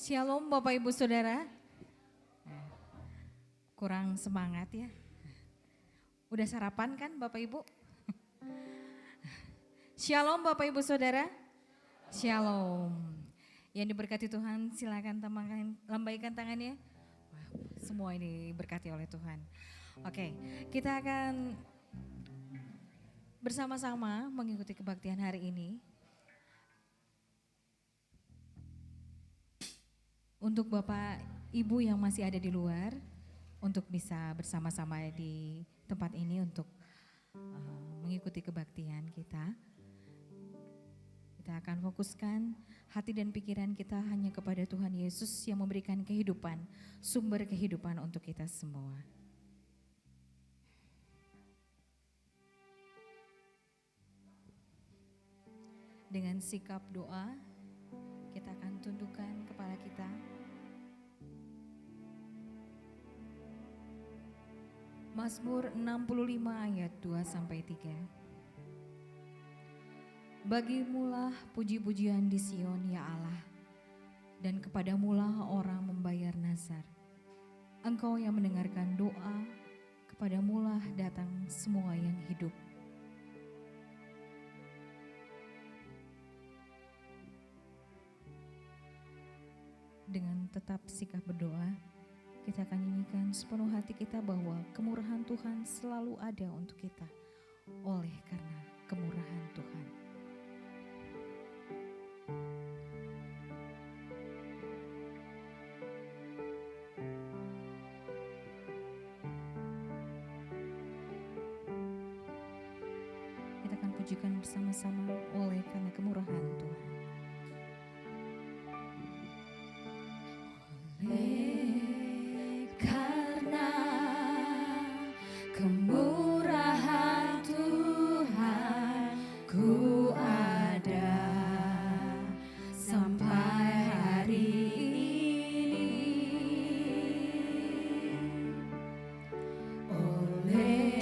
Shalom Bapak Ibu Saudara. Kurang semangat ya. Udah sarapan kan Bapak Ibu? Shalom Bapak Ibu Saudara. Shalom. Yang diberkati Tuhan silakan lambaikan tangannya. Wah, semua ini diberkati oleh Tuhan. Oke, kita akan bersama-sama mengikuti kebaktian hari ini. Untuk Bapak Ibu yang masih ada di luar, untuk bisa bersama-sama di tempat ini untuk mengikuti kebaktian kita. Kita akan fokuskan hati dan pikiran kita hanya kepada Tuhan Yesus yang memberikan kehidupan, sumber kehidupan untuk kita semua. Dengan sikap doa, kita akan tundukkan kepala kita. Mazmur 65 ayat 2-3. Bagimulah puji-pujian di Sion ya Allah, dan kepadamulah orang membayar nazar. Engkau yang mendengarkan doa, kepadamulah datang semua yang hidup. Dengan tetap sikap berdoa, kita akan nyanyikan sepenuh hati kita bahwa kemurahan Tuhan selalu ada untuk kita oleh karena kemurahan Tuhan. Kita akan pujikan bersama-sama oleh karena kemurahan Tuhan. Karena kemurahan Tuhan, ku ada sampai hari ini. Oleh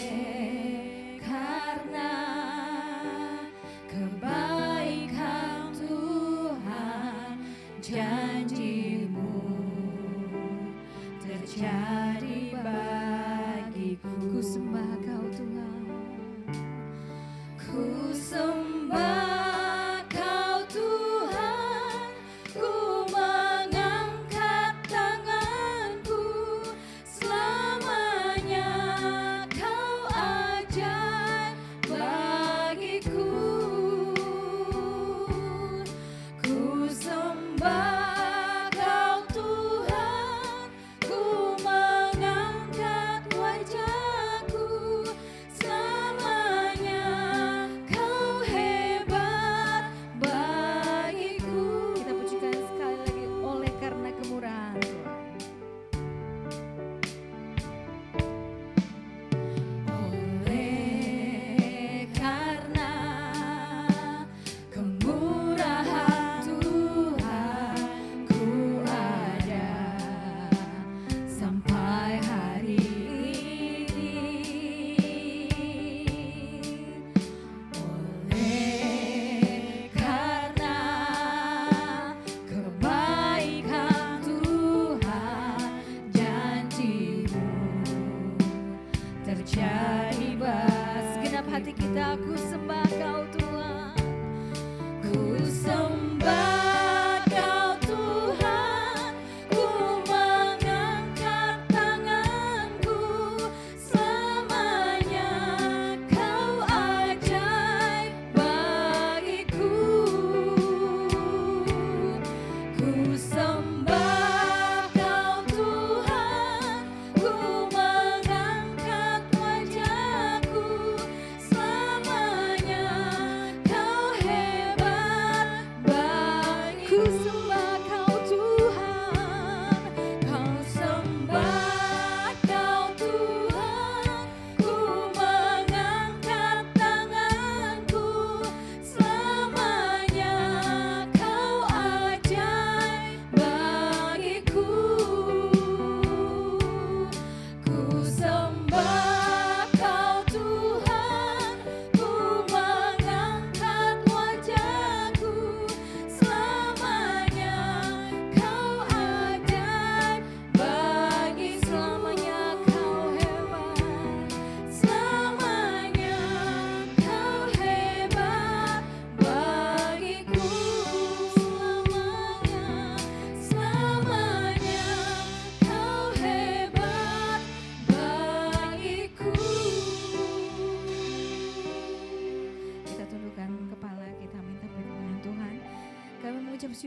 karena kebaikan Tuhan, janji-Mu terjadi bagiku. Ku sembah Kau Tuhan. Ku sembah Kau Tuhan, ku mengangkat tanganku. Selamanya Kau ajaib bagiku. Ku sembah Kau Tuhan, ku mengangkat wajahku. Selamanya Kau hebat bagiku. Kita pujikan sekali lagi oleh karena kemurahan Tuhan. Oleh karena kemurahan Tuhan, ku ada sampai hari ini. Oleh karena kebaikan Tuhan, janji-Mu terjadi Segenap hati kita, ku sembah Kau Tuhan. Ku sembah Kau Tuhan, ku mengangkat tanganku. Selamanya Kau ajaib bagiku. Ku sembah Kau Tuhan, ku mengangkat wajahku. Selamanya Kau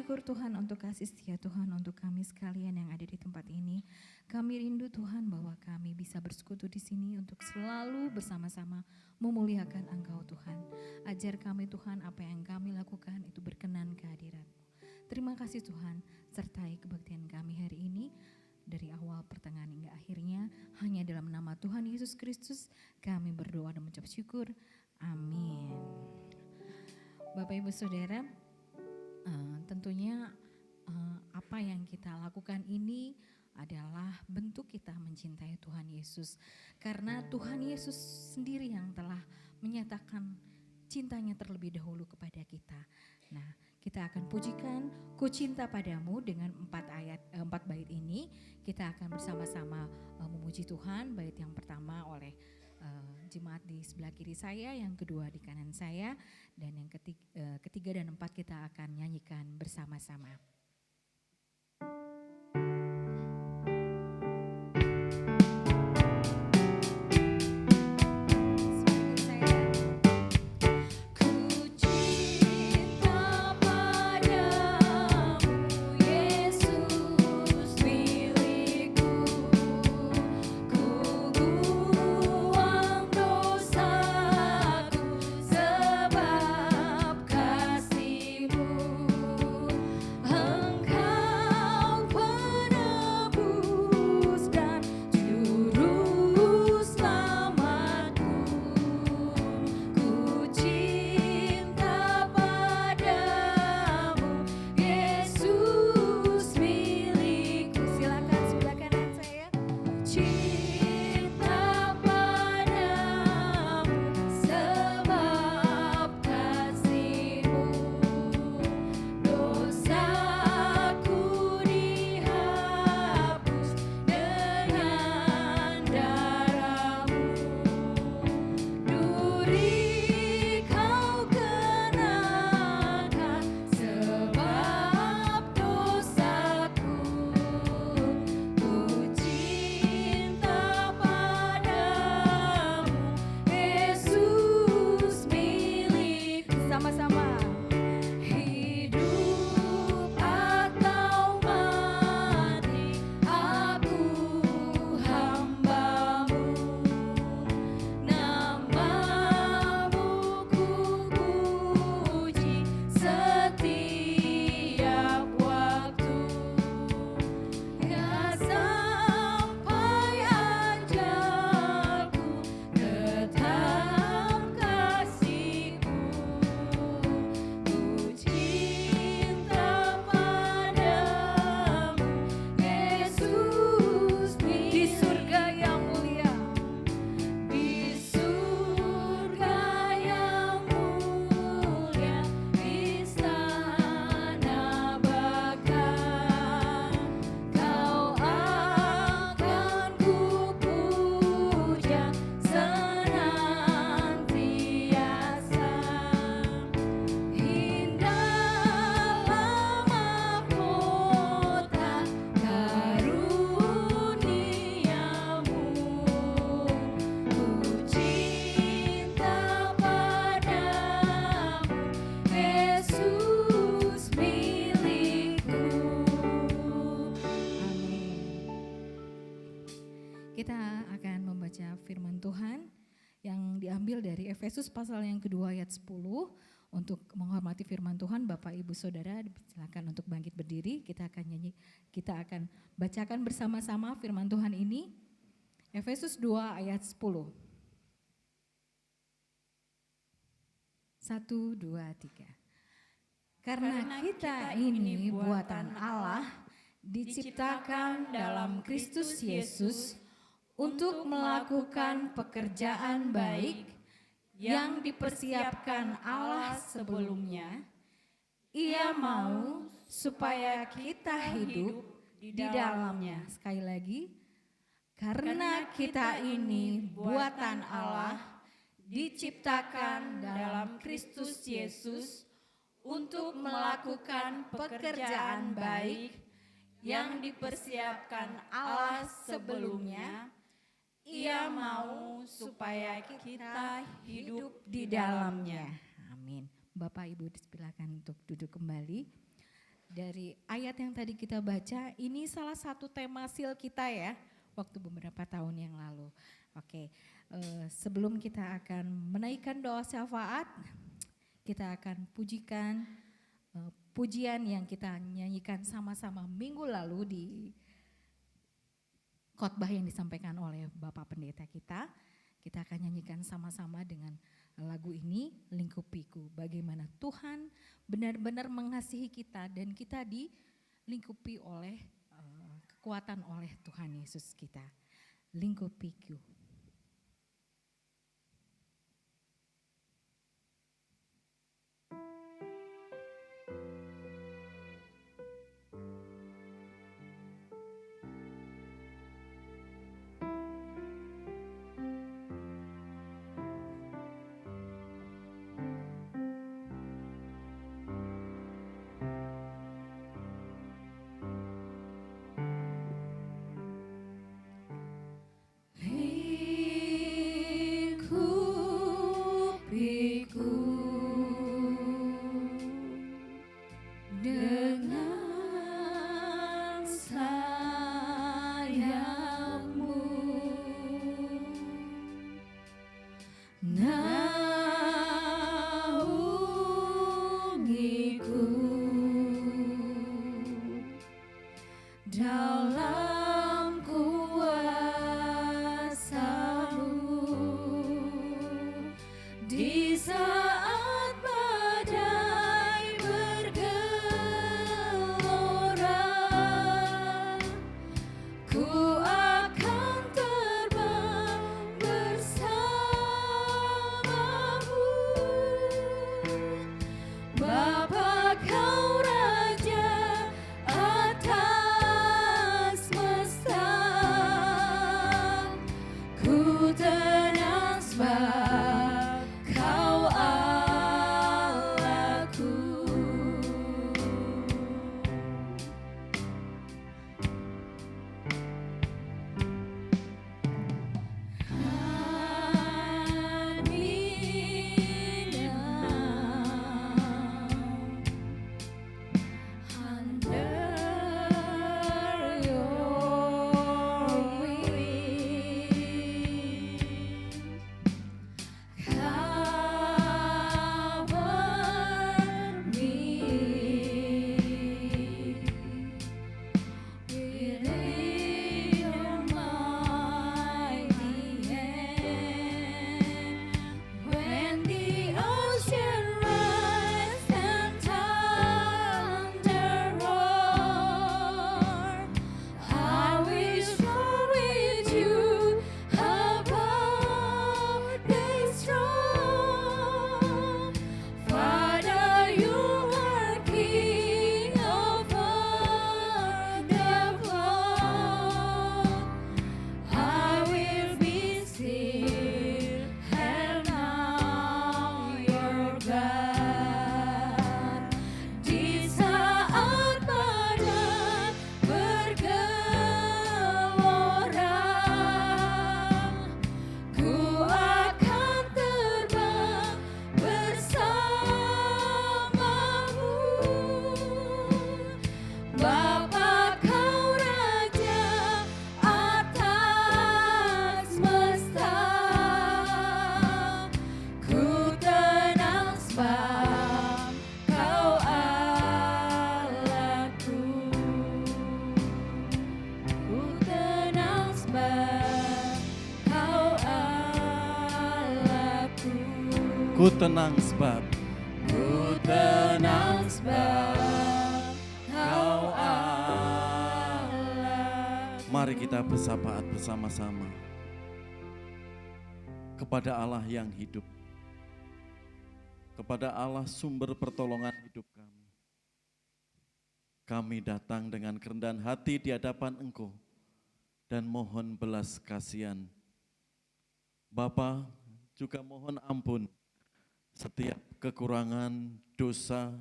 syukur Tuhan untuk kasih setia Tuhan untuk kami sekalian yang ada di tempat ini. Kami rindu Tuhan bahwa kami bisa bersekutu di sini untuk selalu bersama-sama memuliakan Engkau Tuhan. Ajar kami Tuhan apa yang kami lakukan itu berkenan kehadirat-Mu. Terima kasih Tuhan, sertai kebaktian kami hari ini. Dari awal, pertengahan hingga akhirnya, hanya dalam nama Tuhan Yesus Kristus kami berdoa dan mengucap syukur. Amin. Bapak Ibu Saudara, tentunya apa yang kita lakukan ini adalah bentuk kita mencintai Tuhan Yesus. Karena Tuhan Yesus sendiri yang telah menyatakan cintanya terlebih dahulu kepada kita. Nah, kita akan pujikan Ku Cinta Padamu dengan 4 bait ini. Kita akan bersama-sama memuji Tuhan. Bait yang pertama oleh jemaat di sebelah kiri saya, yang kedua di kanan saya, dan yang ketiga dan 4 kita akan nyanyikan bersama-sama. Kita akan membaca firman Tuhan yang diambil dari Efesus pasal yang kedua ayat 10. Untuk menghormati firman Tuhan, Bapak Ibu Saudara silakan untuk bangkit berdiri. Kita akan bacakan bersama-sama firman Tuhan ini. Efesus 2 ayat 10. 1, 2, 3. Karena kita ini buatan Allah, diciptakan dalam Kristus Yesus untuk melakukan pekerjaan baik yang dipersiapkan Allah sebelumnya. Ia mau supaya kita hidup di dalamnya. Sekali lagi, karena kita ini buatan Allah, diciptakan dalam Kristus Yesus untuk melakukan pekerjaan baik yang dipersiapkan Allah sebelumnya. Ia mau supaya kita hidup di dalamnya. Amin. Bapak Ibu silakan untuk duduk kembali. Dari ayat yang tadi kita baca, ini salah satu tema seal kita ya, waktu beberapa tahun yang lalu. Oke, sebelum kita akan menaikkan doa syafaat, kita akan pujikan pujian yang kita nyanyikan sama-sama minggu lalu di khotbah yang disampaikan oleh Bapak Pendeta kita. Kita akan nyanyikan sama-sama dengan lagu ini, Lingkupiku. Bagaimana Tuhan benar-benar mengasihi kita dan kita dilingkupi oleh kekuatan oleh Tuhan Yesus kita. Lingkupiku. Lingkupiku dengan sayapmu, naungiku dalam kuasa-Mu di saat badai bergelora. Ku akan terbang bersama-Mu, Bapa Kau Raja atas semesta. Ku tenang sebab Kau Allahku. Under your wings, cover me within your mighty hand. When the ocean rise and thunder roar, I will soar with you above the storm. Father, you are King over the flood. I will be still and know your God. Di saat badai bergelora, ku akan terbang bersama-Mu, Bapa Kau Raja atas semesta. Ku tenang sebab Kau Allahku. Ku tenang sebab Kau Allahku. Ku tenang sebab Ku tenang sebab Kau Allah. mari kita bersahabat bersama-sama kepada Allah yang hidup, kepada Allah sumber pertolongan hidup kami. Kami datang dengan kerendahan hati di hadapan Engkau dan mohon belas kasihan. Bapa, juga mohon ampun setiap kekurangan, dosa,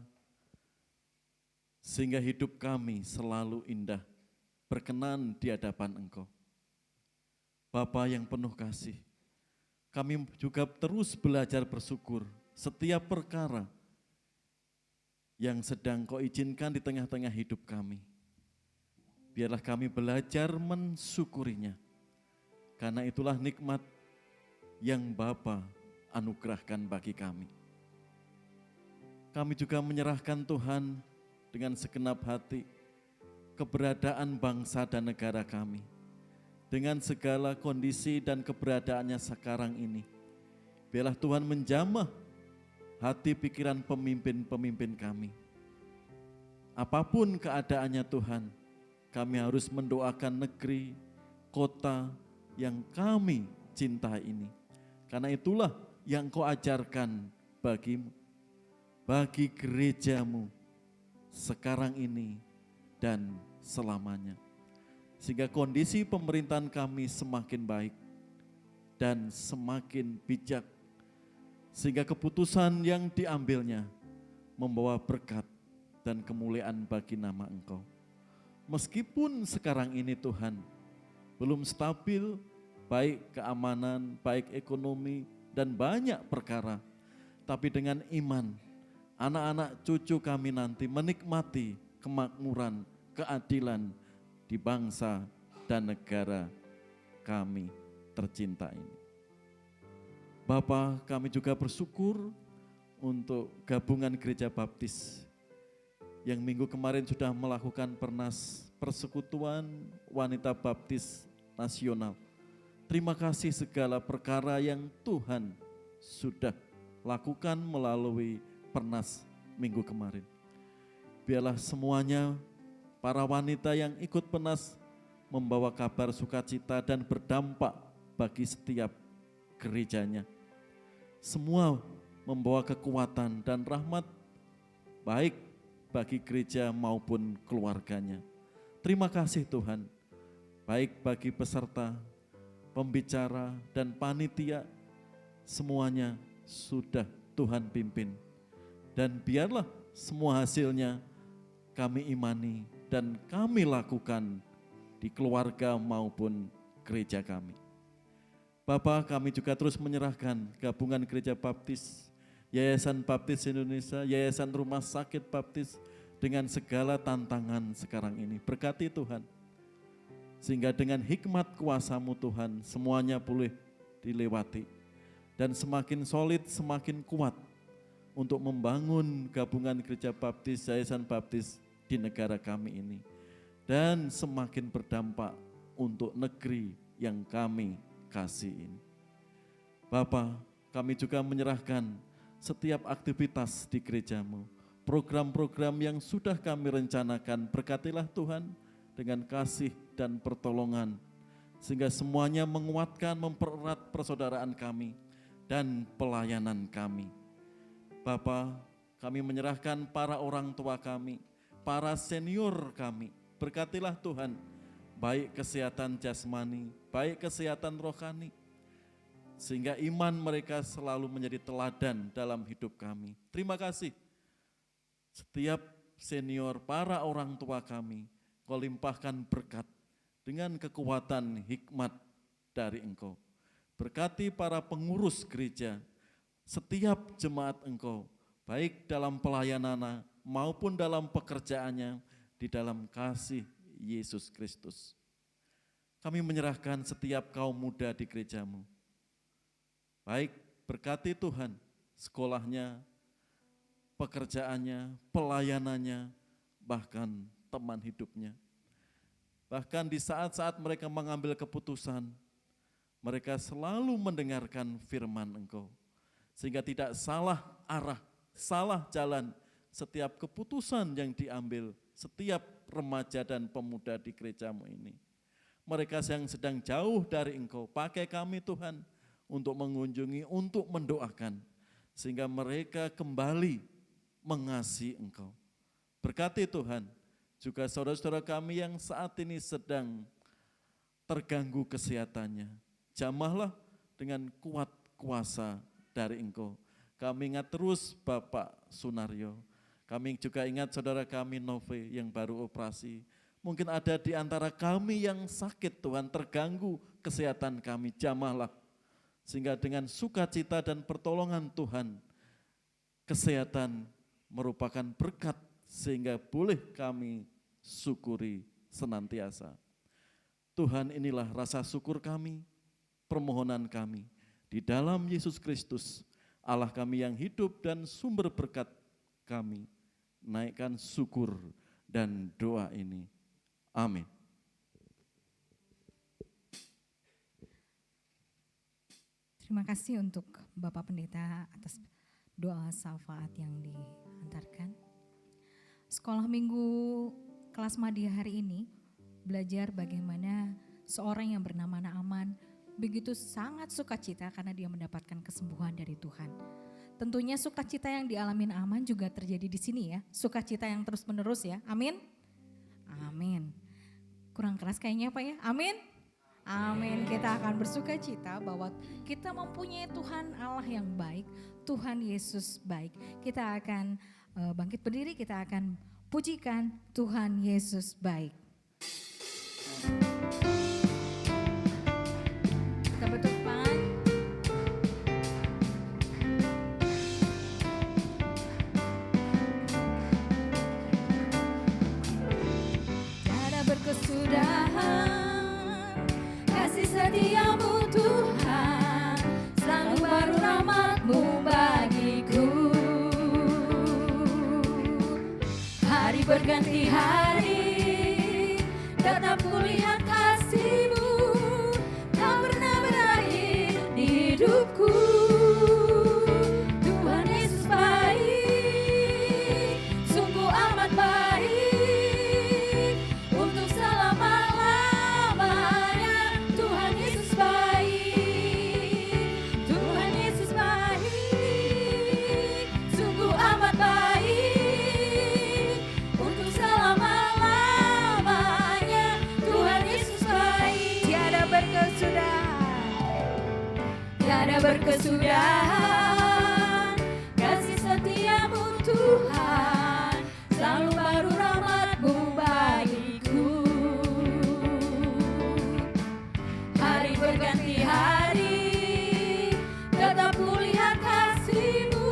sehingga hidup kami selalu indah, berkenan di hadapan Engkau. Bapa yang penuh kasih, kami juga terus belajar bersyukur setiap perkara yang sedang Kau izinkan di tengah-tengah hidup kami. Biarlah kami belajar mensyukurinya, karena itulah nikmat yang Bapa anugerahkan bagi kami. Kami juga menyerahkan Tuhan dengan segenap hati keberadaan bangsa dan negara kami, dengan segala kondisi dan keberadaannya sekarang ini. Biarlah Tuhan menjamah hati pikiran pemimpin-pemimpin kami. Apapun keadaannya Tuhan, kami harus mendoakan negeri, kota yang kami cintai ini. Karena itulah yang Kau ajarkan bagimu, bagi gerejamu sekarang ini dan selamanya. Sehingga kondisi pemerintahan kami semakin baik dan semakin bijak. Sehingga keputusan yang diambilnya membawa berkat dan kemuliaan bagi nama Engkau. Meskipun sekarang ini Tuhan belum stabil, baik keamanan, baik ekonomi, dan banyak perkara. Tapi dengan iman, anak-anak cucu kami nanti menikmati kemakmuran, keadilan di bangsa dan negara kami tercinta ini. Bapa, kami juga bersyukur untuk gabungan Gereja Baptis yang minggu kemarin sudah melakukan persekutuan wanita baptis nasional. Terima kasih segala perkara yang Tuhan sudah lakukan melalui pernas minggu kemarin. Biarlah semuanya para wanita yang ikut pernas membawa kabar sukacita dan berdampak bagi setiap gerejanya. Semua membawa kekuatan dan rahmat baik bagi gereja maupun keluarganya. Terima kasih Tuhan, baik bagi peserta, pembicara, dan panitia, semuanya sudah Tuhan pimpin. Dan biarlah semua hasilnya kami imani dan kami lakukan di keluarga maupun gereja kami. Bapa, kami juga terus menyerahkan gabungan Gereja Baptis, Yayasan Baptis Indonesia, Yayasan Rumah Sakit Baptis dengan segala tantangan sekarang ini. Berkati Tuhan, sehingga dengan hikmat kuasa-Mu Tuhan semuanya boleh dilewati dan semakin solid, semakin kuat untuk membangun gabungan Gereja Baptis, Yayasan Baptis di negara kami ini dan semakin berdampak untuk negeri yang kami kasih ini. Bapa, kami juga menyerahkan setiap aktivitas di gereja-Mu, program-program yang sudah kami rencanakan, berkatilah Tuhan dengan kasih dan pertolongan, sehingga semuanya menguatkan, mempererat persaudaraan kami dan pelayanan kami. Bapa, kami menyerahkan para orang tua kami, para senior kami, berkatilah Tuhan, baik kesehatan jasmani, baik kesehatan rohani, sehingga iman mereka selalu menjadi teladan dalam hidup kami. Terima kasih. Setiap senior, para orang tua kami, Kau limpahkan berkat dengan kekuatan hikmat dari Engkau. Berkati para pengurus gereja, setiap jemaat Engkau, baik dalam pelayanannya maupun dalam pekerjaannya, di dalam kasih Yesus Kristus. Kami menyerahkan setiap kaum muda di gereja-Mu. Baik, berkati Tuhan, sekolahnya, pekerjaannya, pelayanannya, bahkan teman hidupnya. Bahkan di saat-saat mereka mengambil keputusan, mereka selalu mendengarkan firman Engkau. Sehingga tidak salah arah, salah jalan setiap keputusan yang diambil setiap remaja dan pemuda di gereja-Mu ini. Mereka yang sedang jauh dari Engkau, pakai kami Tuhan untuk mengunjungi, untuk mendoakan, sehingga mereka kembali mengasihi Engkau. Berkati Tuhan, juga saudara-saudara kami yang saat ini sedang terganggu kesehatannya, jamahlah dengan kuat kuasa dari Engkau. Kami ingat terus Bapak Sunaryo, kami juga ingat saudara kami Nove yang baru operasi. Mungkin ada di antara kami yang sakit Tuhan, terganggu kesehatan kami, jamahlah. Sehingga dengan sukacita dan pertolongan Tuhan, kesehatan merupakan berkat sehingga boleh kami syukuri senantiasa. Tuhan, inilah rasa syukur kami, permohonan kami. Di dalam Yesus Kristus, Allah kami yang hidup dan sumber berkat kami, naikkan syukur dan doa ini. Amin. Terima kasih untuk Bapak Pendeta atas doa syafaat yang diantarkan. Sekolah minggu kelas Madya hari ini belajar bagaimana seorang yang bernama Naaman begitu sangat sukacita karena dia mendapatkan kesembuhan dari Tuhan. Tentunya sukacita yang dialami Naaman juga terjadi di sini ya. Sukacita yang terus menerus ya. Amin. Amin. Kurang keras kayaknya Pak ya. Amin. Amin. Kita akan bersukacita bahwa kita mempunyai Tuhan Allah yang baik, Tuhan Yesus baik. Kita akan bangkit berdiri, kita akan pujikan Tuhan Yesus baik. Kita berdepan. Tiada berkesudahan kasih setiamu Tuhan, selalu baru rahmat-Mu bagiku. Hari berganti hari, tetap kulihat kasih-Mu, tak pernah berakhir di hidupku. Tuhan Yesus baik, sungguh amat baik, untuk selama-lamanya. Tuhan Yesus baik, Tuhan Yesus baik, sungguh amat baik, untuk selama-lamanya. Tuhan Yesus baik, tiada berkesudahan, tiada berkesudahan kasih setiamu Tuhan, selalu baru rahmat-Mu bagiku. Hari berganti hari, tetap kulihat kasih-Mu,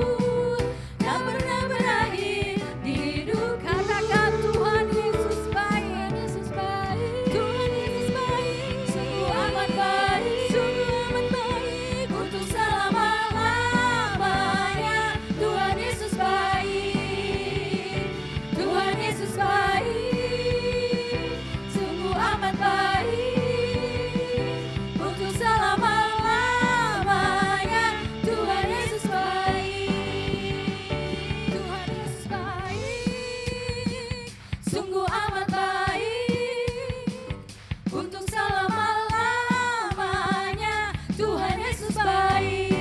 tak pernah berakhir di hidup. Katakan Tuhan Yesus baik, Yesus baik, Tuhan Yesus baik, sungguh amat baik, sungguh amat baik, untuk selama-lamanya. Tuhan Yesus baik, Tuhan Yesus baik, sungguh amat baik, untuk selama-lamanya. Tuhan Yesus baik, Tuhan Yesus baik, sungguh amat baik, untuk selama-lamanya. Tuhan Yesus baik,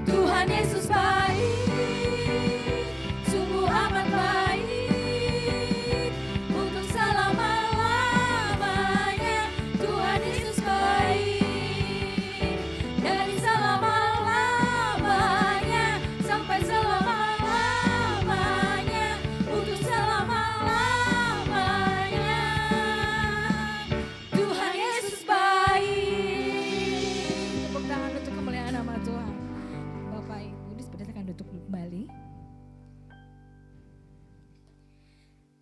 Tuhan Yesus baik, sungguh amat baik, untuk selama-lamanya. Tuhan Yesus baik, dari selama-lamanya sampai selama-lamanya, untuk selama-lamanya. Tuhan Yesus baik. Tepuk tangan untuk kemuliaan nama Tuhan. Bapak Ibu, dipersilakan duduk kembali.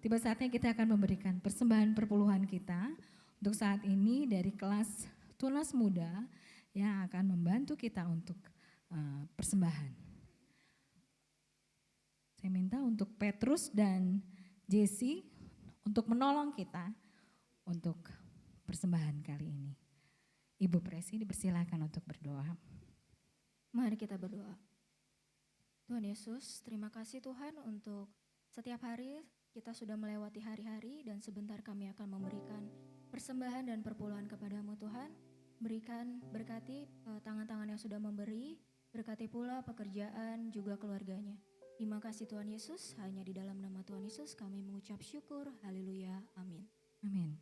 Tiba saatnya kita akan memberikan persembahan perpuluhan kita untuk saat ini dari kelas Tunas Muda yang akan membantu kita untuk persembahan. Saya minta untuk Petrus dan Jesse untuk menolong kita untuk persembahan kali ini. Ibu Presi dipersilakan untuk berdoa. Mari kita berdoa. Tuhan Yesus, terima kasih Tuhan untuk setiap hari kita sudah melewati hari-hari dan sebentar kami akan memberikan persembahan dan perpuluhan kepadamu Tuhan. Berikan, berkati tangan-tangan yang sudah memberi, berkati pula pekerjaan juga keluarganya. Terima kasih Tuhan Yesus, hanya di dalam nama Tuhan Yesus kami mengucap syukur. Haleluya, amin. Amin.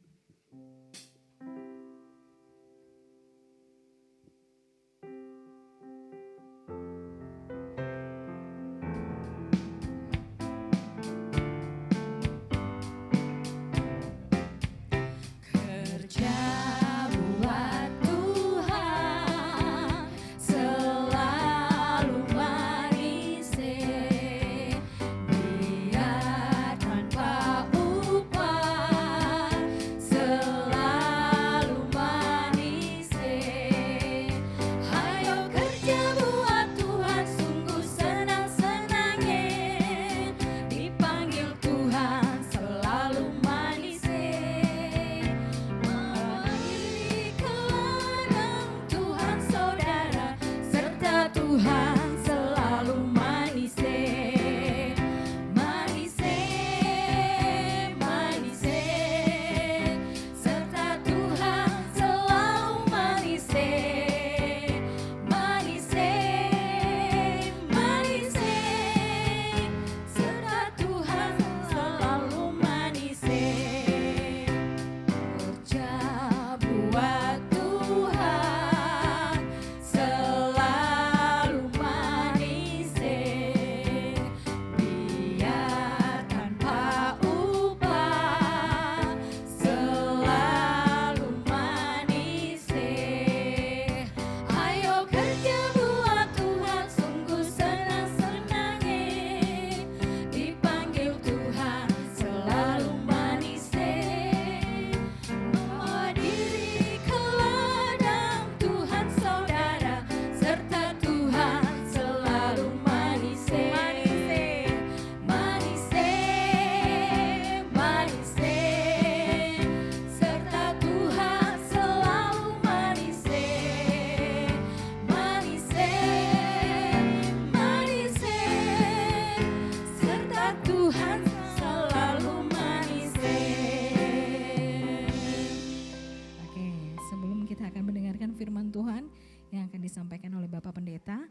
mendengarkan firman Tuhan yang akan disampaikan oleh Bapak Pendeta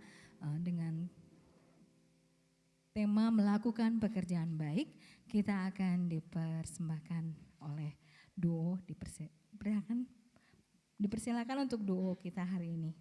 dengan tema melakukan pekerjaan baik. Kita akan dipersembahkan oleh duo, dipersilakan untuk duo kita hari ini.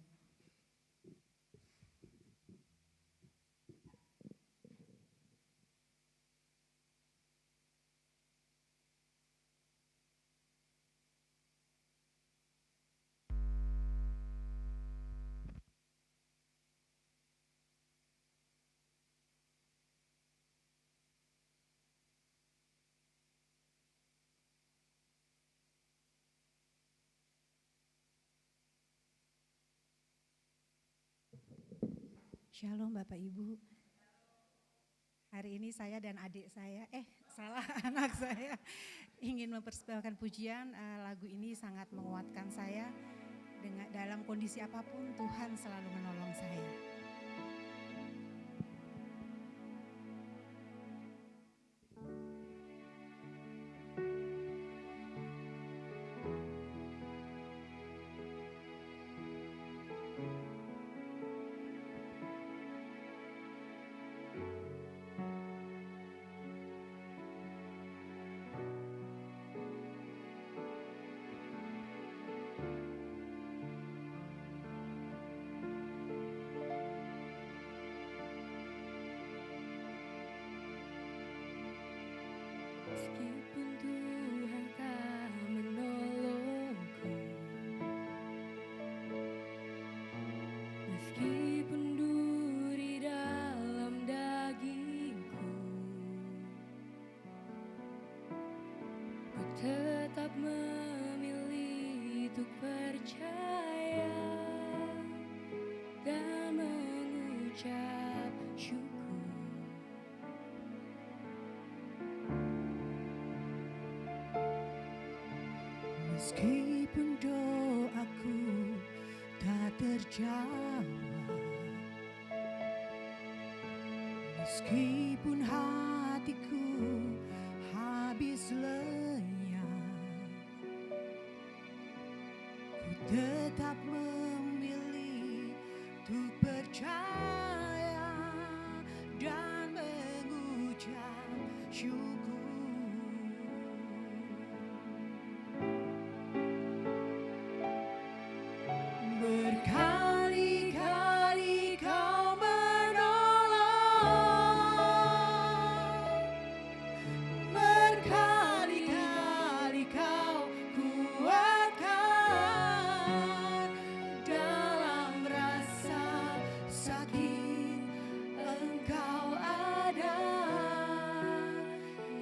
Shalom Bapak Ibu. Hari ini saya dan adik saya, anak saya ingin mempersembahkan pujian. Lagu ini sangat menguatkan saya. Dalam kondisi apapun Tuhan selalu menolong saya. Meskipun Tuhan tak menolongku, meskipun duri dalam dagingku, ku tetap memilih untuk percaya dan mengucap syukur. Meskipun doaku tak terjawab, meskipun hatiku habis lenyap, ku tetap memilih untuk percaya dan mengucap syukur. Berkali-kali kau menolong, berkali-kali kau kuatkan. Dalam rasa sakit Engkau ada,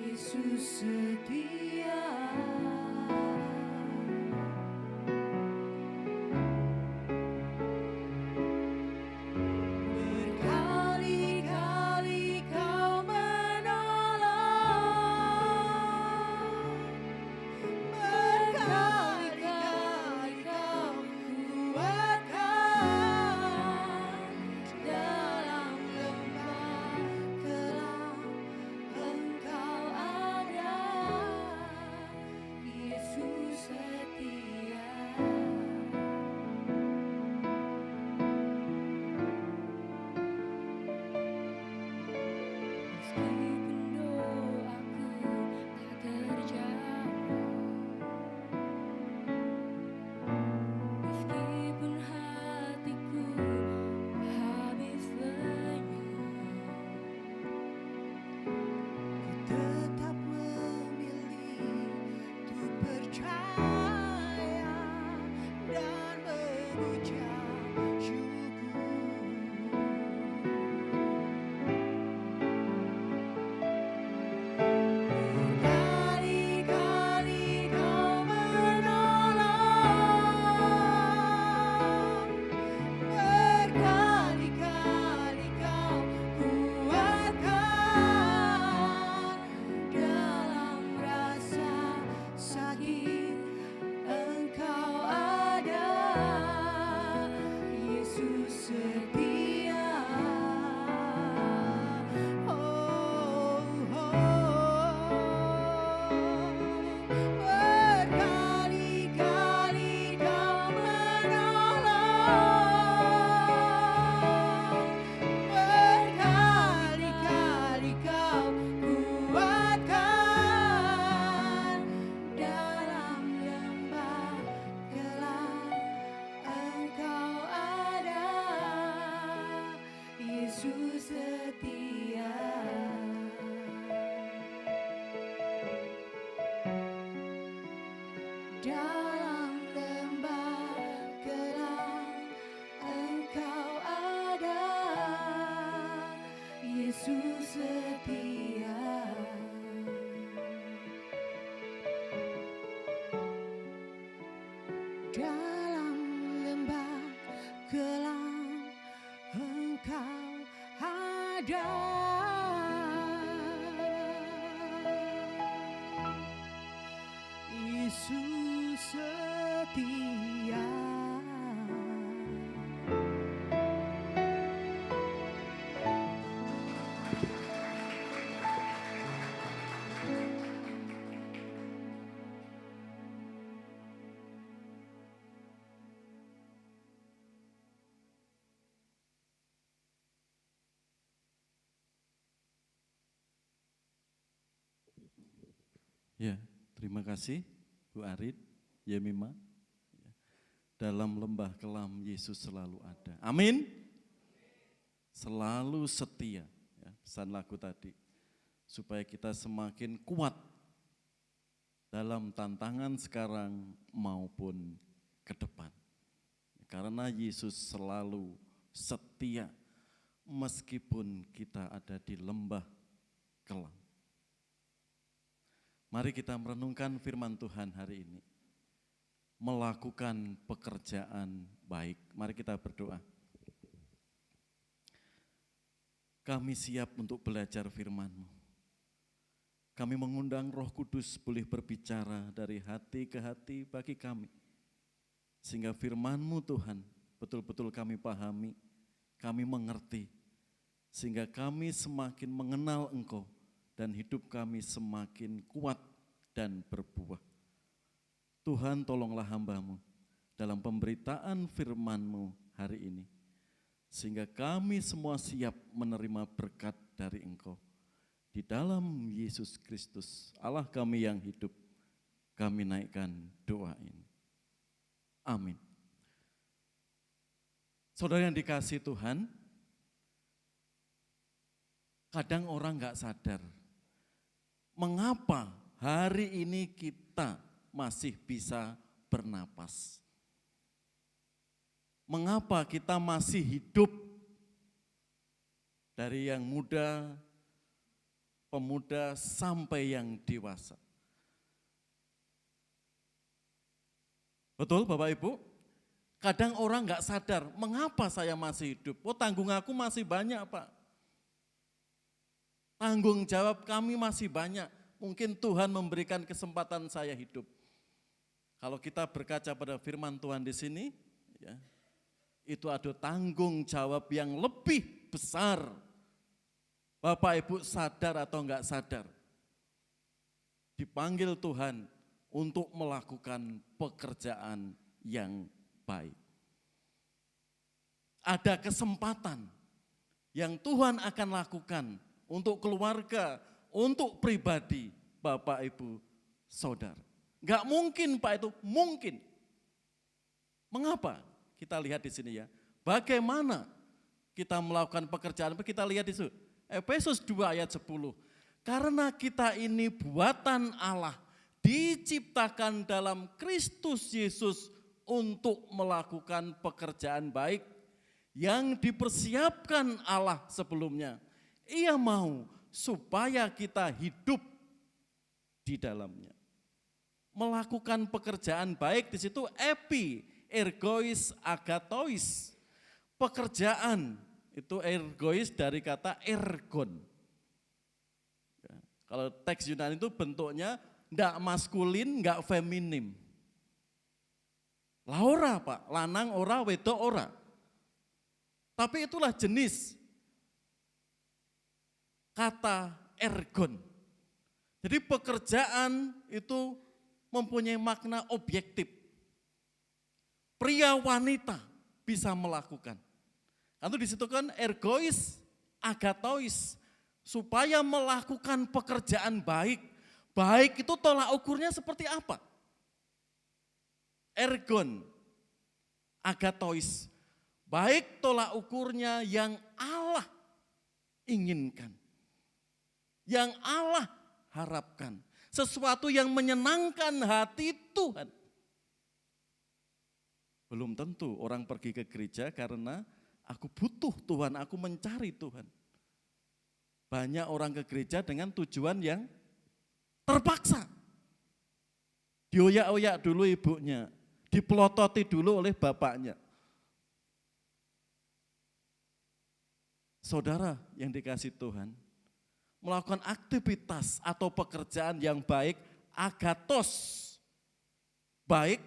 Yesus setia. Berkali-kali kau menolong, berkali-kali kau kuatkan. Dalam lembah kelam Engkau ada, Yesus setia. Meskipun doaku tak terjawab, meskipun hatiku habis lenyap, Ku tetap memilih untuk percaya dan mengucap syukur. Berkali-kali kau menolong, berkali-kali kau kuatkan. Dalam rasa sakit Engkau ada, Yesus setia. Berkali-kali kau menolong, Yesus setia. Dalam lembah gelap Engkau ada, Yesus setia. Dalam lembah gelap Engkau ada. Yesus setia. Ya, terima kasih Bu Arid, Yemima. Dalam lembah kelam Yesus selalu ada. Amin. Selalu setia. Ya, pesan lagu tadi. Supaya kita semakin kuat dalam tantangan sekarang maupun ke depan. Karena Yesus selalu setia meskipun kita ada di lembah kelam. Mari kita merenungkan firman Tuhan hari ini. Melakukan pekerjaan baik. Mari kita berdoa. Kami siap untuk belajar firman-Mu. Kami mengundang Roh Kudus boleh berbicara dari hati ke hati bagi kami. Sehingga firman-Mu Tuhan betul-betul kami pahami, kami mengerti. Sehingga kami semakin mengenal Engkau. Dan hidup kami semakin kuat dan berbuah. Tuhan tolonglah hamba-Mu dalam pemberitaan firman-Mu hari ini. Sehingga kami semua siap menerima berkat dari Engkau. Di dalam Yesus Kristus, Allah kami yang hidup, kami naikkan doa ini. Amin. Saudara yang dikasihi Tuhan, kadang orang gak sadar, mengapa hari ini kita masih bisa bernapas? Mengapa kita masih hidup? Dari yang muda, pemuda sampai yang dewasa. Betul Bapak Ibu? Kadang orang gak sadar, mengapa saya masih hidup? Oh, tanggung aku masih banyak Pak. Tanggung jawab kami masih banyak. Mungkin Tuhan memberikan kesempatan saya hidup. Kalau kita berkaca pada firman Tuhan di sini, ya, itu ada tanggung jawab yang lebih besar. Bapak Ibu sadar atau enggak sadar? Dipanggil Tuhan untuk melakukan pekerjaan yang baik. Ada kesempatan yang Tuhan akan lakukan untuk keluarga, untuk pribadi, Bapak, Ibu, Saudara. Enggak mungkin Pak itu, mungkin. Mengapa? Kita lihat di sini ya. Bagaimana kita melakukan pekerjaan, kita lihat di situ. Efesus 2 ayat 10. Karena kita ini buatan Allah, diciptakan dalam Kristus Yesus untuk melakukan pekerjaan baik yang dipersiapkan Allah sebelumnya. Ia mau supaya kita hidup di dalamnya. Melakukan pekerjaan baik di situ ergois, agatois. Pekerjaan itu ergois dari kata ergon. Ya, kalau teks Yunani itu bentuknya enggak maskulin, enggak feminim. Laura Pak, lanang ora, wedok ora. Tapi itulah jenis kata ergon. Jadi pekerjaan itu mempunyai makna objektif. Pria wanita bisa melakukan. Itu di situ kan ergois, agatois. Supaya melakukan pekerjaan baik. Baik itu tolak ukurnya seperti apa? Ergon, agatois. Baik tolak ukurnya yang Allah inginkan, yang Allah harapkan, sesuatu yang menyenangkan hati Tuhan. Belum tentu orang pergi ke gereja karena aku butuh Tuhan, aku mencari Tuhan. Banyak orang ke gereja dengan tujuan yang terpaksa. Dioyak-oyak dulu ibunya, dipelototi dulu oleh bapaknya. Saudara yang dikasih Tuhan, melakukan aktivitas atau pekerjaan yang baik, agatos, baik,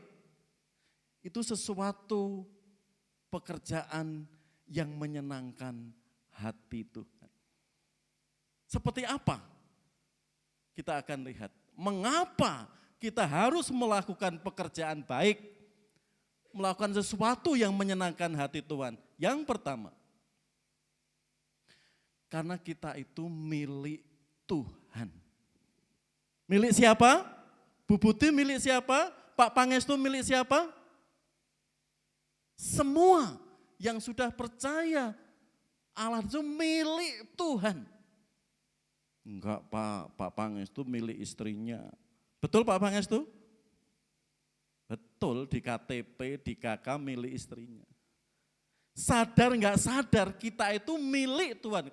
itu sesuatu pekerjaan yang menyenangkan hati Tuhan. Seperti apa? Kita akan lihat. Mengapa kita harus melakukan pekerjaan baik, melakukan sesuatu yang menyenangkan hati Tuhan? Yang pertama, karena kita itu milik Tuhan. Milik siapa? Bu Budi milik siapa? Pak Pangestu milik siapa? Semua yang sudah percaya Allah itu milik Tuhan. Enggak Pak Pangestu milik istrinya. Betul Pak Pangestu? Betul, di KTP, di KK milik istrinya. Sadar enggak sadar kita itu milik Tuhan.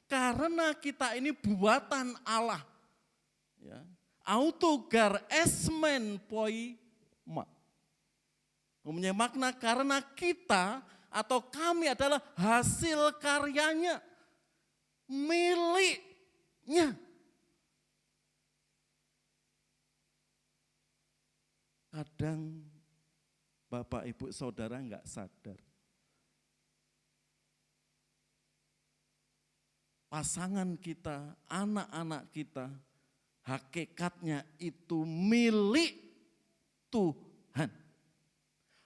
Karena kita ini buatan Allah. Ya. Autogar esmen poima. Mempunyai makna karena kita atau kami adalah hasil karyanya. Miliknya. Kadang Bapak Ibu Saudara enggak sadar. Pasangan kita, anak-anak kita, hakikatnya itu milik Tuhan.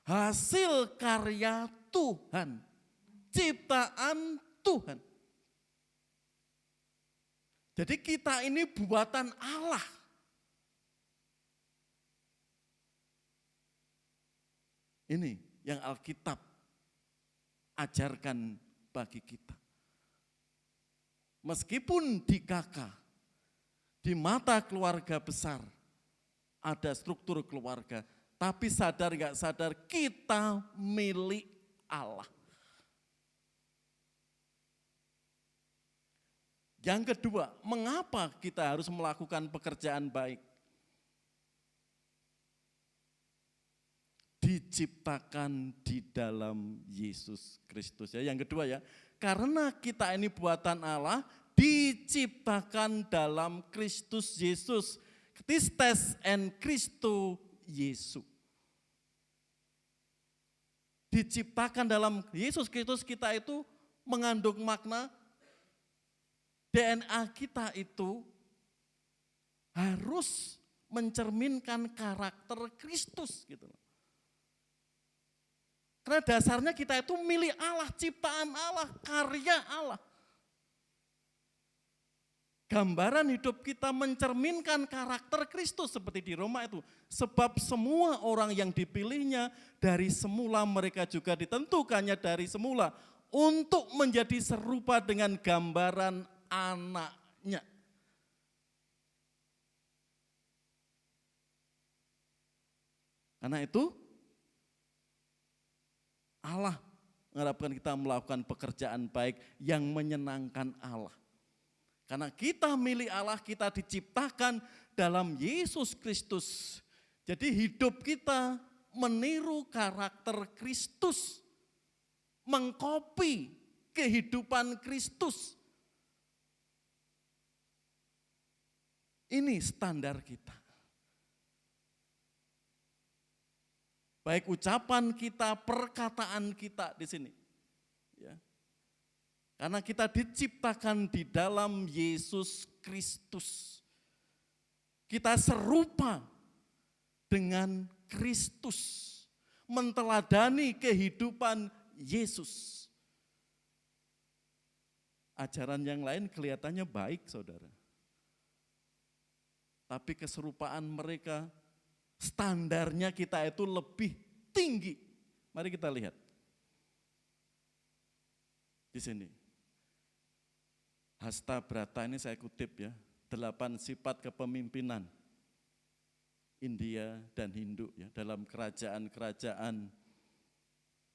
Hasil karya Tuhan, ciptaan Tuhan. Jadi kita ini buatan Allah. Ini yang Alkitab ajarkan bagi kita. Meskipun di KK, di mata keluarga besar, ada struktur keluarga, tapi sadar gak sadar kita milik Allah. Yang kedua, mengapa kita harus melakukan pekerjaan baik? Diciptakan di dalam Yesus Kristus. Ya, yang kedua ya, karena kita ini buatan Allah, diciptakan dalam Kristus Yesus. Christes en Christo Yesus. Diciptakan dalam Yesus Kristus, kita itu mengandung makna DNA kita itu harus mencerminkan karakter Kristus gitu. Karena dasarnya kita itu milik Allah, ciptaan Allah, karya Allah. Gambaran hidup kita mencerminkan karakter Kristus seperti di Roma itu. Sebab semua orang yang dipilihnya dari semula mereka juga ditentukannya dari semula untuk menjadi serupa dengan gambaran anaknya. Karena itu Allah mengharapkan kita melakukan pekerjaan baik yang menyenangkan Allah. Karena kita milik Allah, kita diciptakan dalam Yesus Kristus. Jadi hidup kita meniru karakter Kristus, mengkopi kehidupan Kristus. Ini standar kita. Baik ucapan kita, perkataan kita di sini. Ya. Karena kita diciptakan di dalam Yesus Kristus. Kita serupa dengan Kristus. Menteladani kehidupan Yesus. Ajaran yang lain kelihatannya baik, saudara. Tapi keserupaan mereka, standarnya kita itu lebih tinggi. Mari kita lihat. Di sini. Hasta Brata ini saya kutip ya, 8 sifat kepemimpinan India dan Hindu ya, dalam kerajaan-kerajaan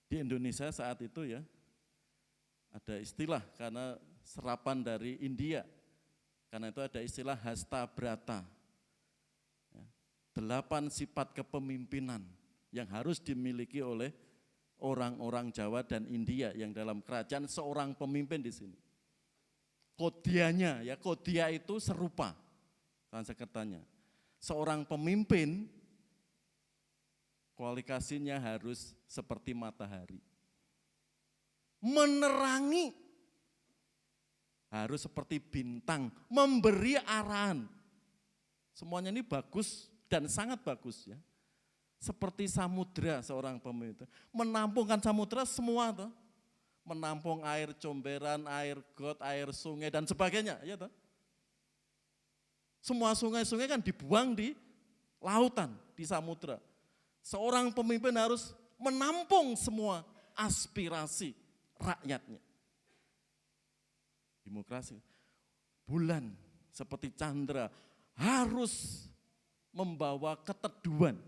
di Indonesia saat itu ya, ada istilah karena serapan dari India, karena itu ada istilah Hasta Brata. 8 sifat kepemimpinan yang harus dimiliki oleh orang-orang Jawa dan India yang dalam kerajaan seorang pemimpin di sini. Kodianya ya, kodia itu serupa, Sanskertanya. Seorang pemimpin kualifikasinya harus seperti matahari. Menerangi, harus seperti bintang, memberi arahan. Semuanya ini bagus dan sangat bagus ya. Seperti samudra seorang pemimpin. Menampungkan samudra semua tuh. Menampung air comberan, air got, air sungai dan sebagainya, ya toh. Semua sungai-sungai kan dibuang di lautan, di samudra. Seorang pemimpin harus menampung semua aspirasi rakyatnya. Demokrasi. Bulan seperti Chandra harus membawa keteduhan,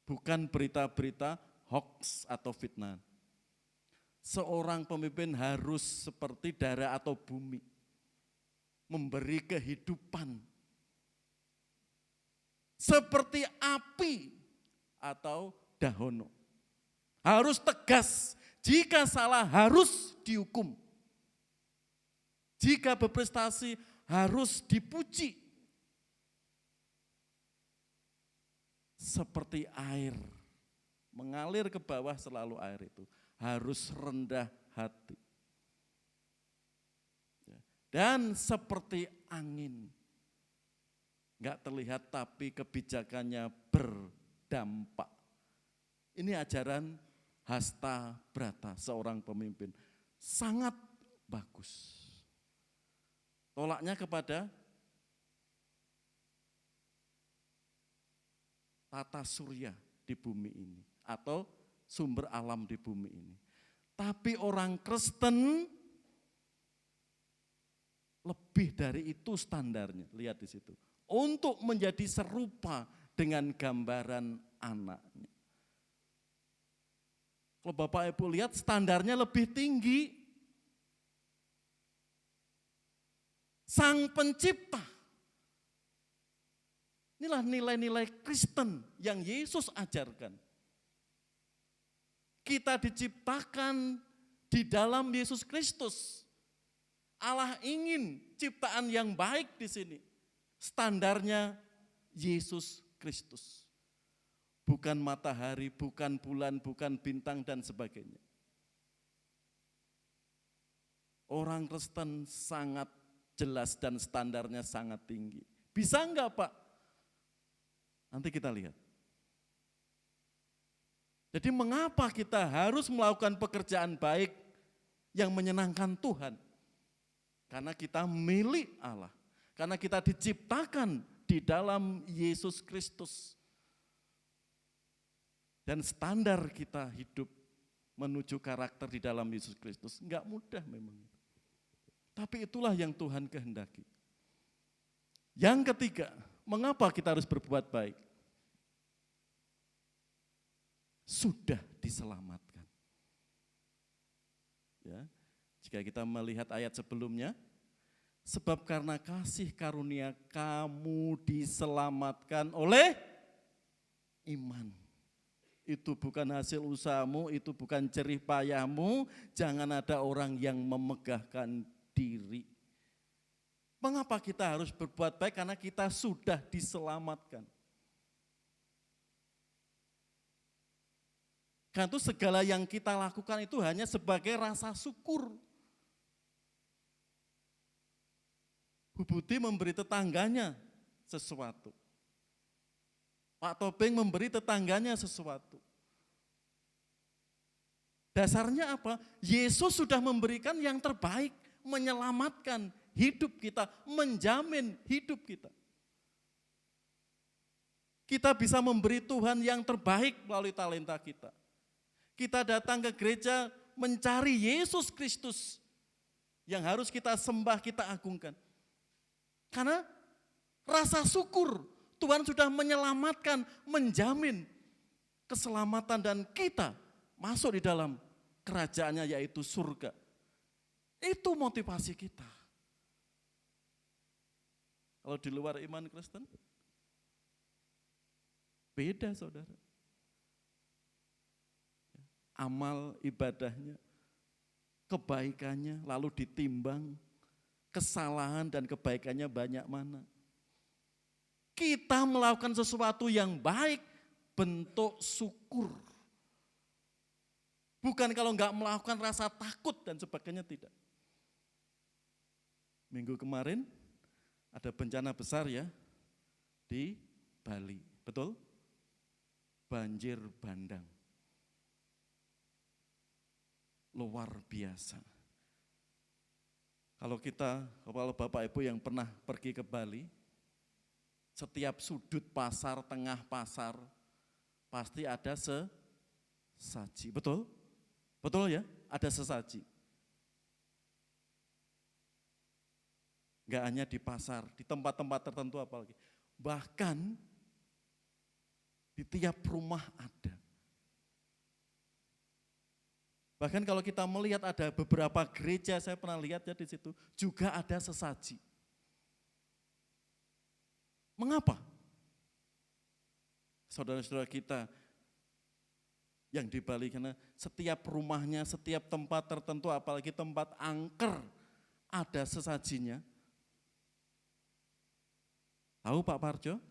bukan berita-berita hoax atau fitnah. Seorang pemimpin harus seperti darah atau bumi, memberi kehidupan. Seperti api atau dahono. Harus tegas, jika salah harus dihukum. Jika berprestasi harus dipuji. Seperti air, mengalir ke bawah selalu air itu. Harus rendah hati. Dan seperti angin. Enggak terlihat tapi kebijakannya berdampak. Ini ajaran Hasta Brata, seorang pemimpin. Sangat bagus. Tolaknya kepada tata surya di bumi ini. Atau sumber alam di bumi ini. Tapi orang Kristen lebih dari itu standarnya. Lihat di situ. Untuk menjadi serupa dengan gambaran anaknya. Kalau Bapak Ibu lihat standarnya lebih tinggi. Sang Pencipta. Inilah nilai-nilai Kristen yang Yesus ajarkan. Kita diciptakan di dalam Yesus Kristus. Allah ingin ciptaan yang baik di sini. Standarnya Yesus Kristus. Bukan matahari, bukan bulan, bukan bintang dan sebagainya. Orang Kristen sangat jelas dan standarnya sangat tinggi. Bisa enggak Pak? Nanti kita lihat. Jadi mengapa kita harus melakukan pekerjaan baik yang menyenangkan Tuhan? Karena kita milik Allah. Karena kita diciptakan di dalam Yesus Kristus. Dan standar kita hidup menuju karakter di dalam Yesus Kristus. Enggak mudah memang. Tapi itulah yang Tuhan kehendaki. Yang ketiga, mengapa kita harus berbuat baik? Sudah diselamatkan. Ya, jika kita melihat ayat sebelumnya, sebab karena kasih karunia kamu diselamatkan oleh iman. Itu bukan hasil usahamu, itu bukan jerih payahmu, jangan ada orang yang memegahkan diri. Mengapa kita harus berbuat baik? Karena kita sudah diselamatkan. Karena itu segala yang kita lakukan itu hanya sebagai rasa syukur. Bu Budi memberi tetangganya sesuatu. Pak Topeng memberi tetangganya sesuatu. Dasarnya apa? Yesus sudah memberikan yang terbaik, menyelamatkan hidup kita, menjamin hidup kita. Kita bisa memberi Tuhan yang terbaik melalui talenta kita. Kita datang ke gereja mencari Yesus Kristus. yang harus kita sembah, kita agungkan. Karena rasa syukur Tuhan sudah menyelamatkan, menjamin keselamatan dan kita masuk di dalam kerajaannya yaitu surga. Itu motivasi kita. Kalau di luar iman Kristen, beda saudara. Amal ibadahnya, kebaikannya lalu ditimbang, kesalahan dan kebaikannya banyak mana. Kita melakukan sesuatu yang baik, bentuk syukur. Bukan kalau enggak melakukan rasa takut dan sebagainya, tidak. Minggu kemarin ada bencana besar ya di Bali, betul? Banjir bandang. Luar biasa. Kalau Bapak Ibu yang pernah pergi ke Bali, setiap sudut pasar, tengah pasar, pasti ada sesaji, betul? Betul ya, ada sesaji. Enggak hanya di pasar, di tempat-tempat tertentu apalagi. Bahkan di tiap rumah ada. Bahkan kalau kita melihat ada beberapa gereja, saya pernah lihat ya di situ, juga ada sesaji. Mengapa? Saudara-saudara kita yang di Bali, karena setiap rumahnya, setiap tempat tertentu, apalagi tempat angker, ada sesajinya. Tahu Pak Parjo?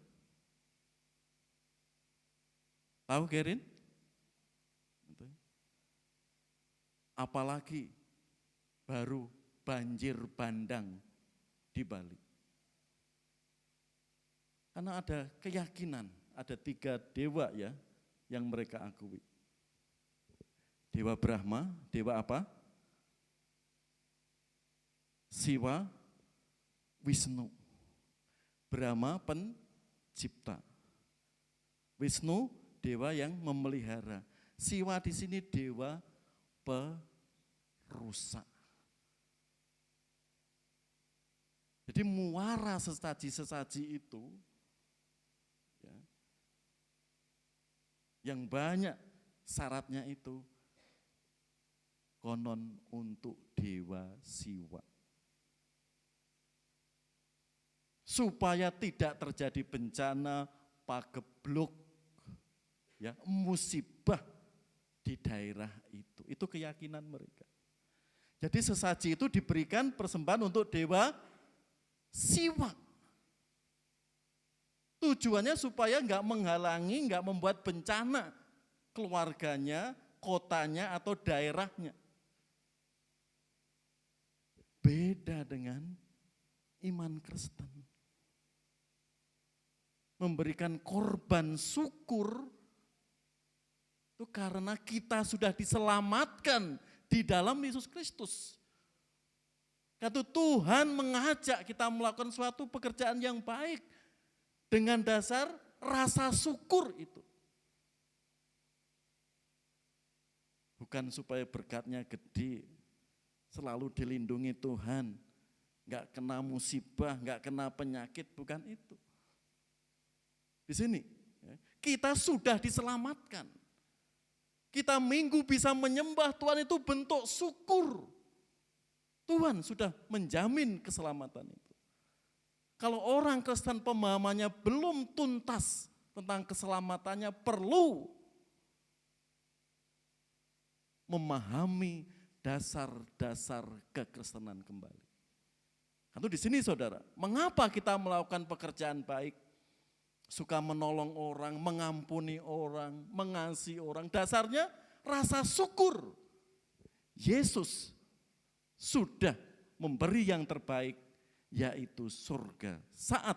Tahu Gerin? Apalagi baru banjir bandang di Bali. Karena ada keyakinan, ada 3 dewa ya yang mereka akui. Dewa Brahma, dewa apa? Siwa, Wisnu. Brahma pencipta. Wisnu dewa yang memelihara. Siwa di sini dewa perusak. Jadi muara sesaji-sesaji itu ya, yang banyak syaratnya itu konon untuk dewa Siwa. Supaya tidak terjadi bencana, pagebluk, ya, musibah di daerah itu. Itu keyakinan mereka. Jadi sesaji itu diberikan persembahan untuk dewa Siwa. Tujuannya supaya enggak menghalangi, enggak membuat bencana keluarganya, kotanya atau daerahnya. Beda dengan iman Kristen. Memberikan korban syukur itu karena kita sudah diselamatkan di dalam Yesus Kristus. Kata Tuhan mengajak kita melakukan suatu pekerjaan yang baik dengan dasar rasa syukur itu. Bukan supaya berkatnya gede, selalu dilindungi Tuhan, enggak kena musibah, enggak kena penyakit, bukan itu. Di sini kita sudah diselamatkan. Kita minggu bisa menyembah Tuhan itu bentuk syukur. Tuhan sudah menjamin keselamatan itu. Kalau orang Kristen pemahamannya belum tuntas tentang keselamatannya, perlu memahami dasar-dasar kekristenan kembali. Itu di sini saudara, mengapa kita melakukan pekerjaan baik? Suka menolong orang, mengampuni orang, mengasihi orang. Dasarnya rasa syukur. Yesus sudah memberi yang terbaik, yaitu surga saat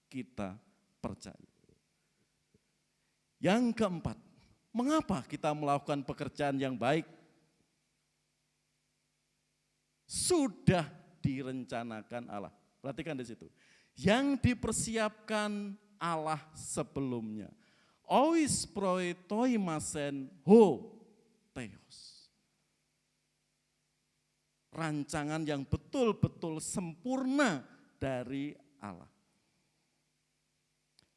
kita percaya. Yang keempat, mengapa kita melakukan pekerjaan yang baik? Sudah direncanakan Allah. Perhatikan di situ. Yang dipersiapkan Allah sebelumnya. Ois proetoimasen ho theos. rancangan yang betul-betul sempurna dari Allah.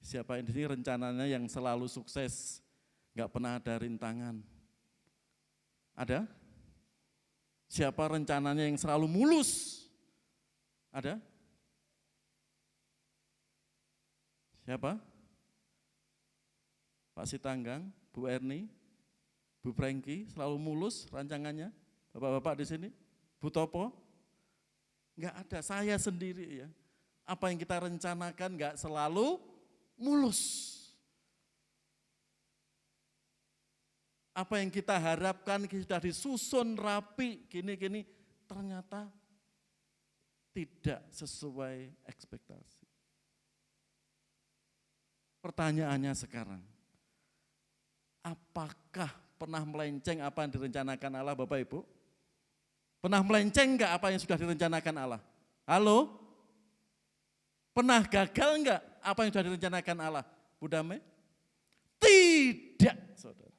Siapa yang di sini rencananya yang selalu sukses, nggak pernah ada rintangan? Ada? Siapa rencananya yang selalu mulus? Ada? Siapa? Pak Sitanggang, Bu Erni, Bu Prengki, selalu mulus rancangannya? Bapak-bapak di sini? Bu Topo? Enggak ada, saya sendiri ya. Apa yang kita rencanakan enggak selalu mulus. Apa yang kita harapkan sudah disusun rapi, gini-gini, ternyata tidak sesuai ekspektasi. Pertanyaannya sekarang, apakah pernah melenceng apa yang direncanakan Allah, Bapak Ibu? Pernah melenceng enggak apa yang sudah direncanakan Allah? Halo? Pernah gagal enggak apa yang sudah direncanakan Allah? Bu Damai? Tidak, saudara.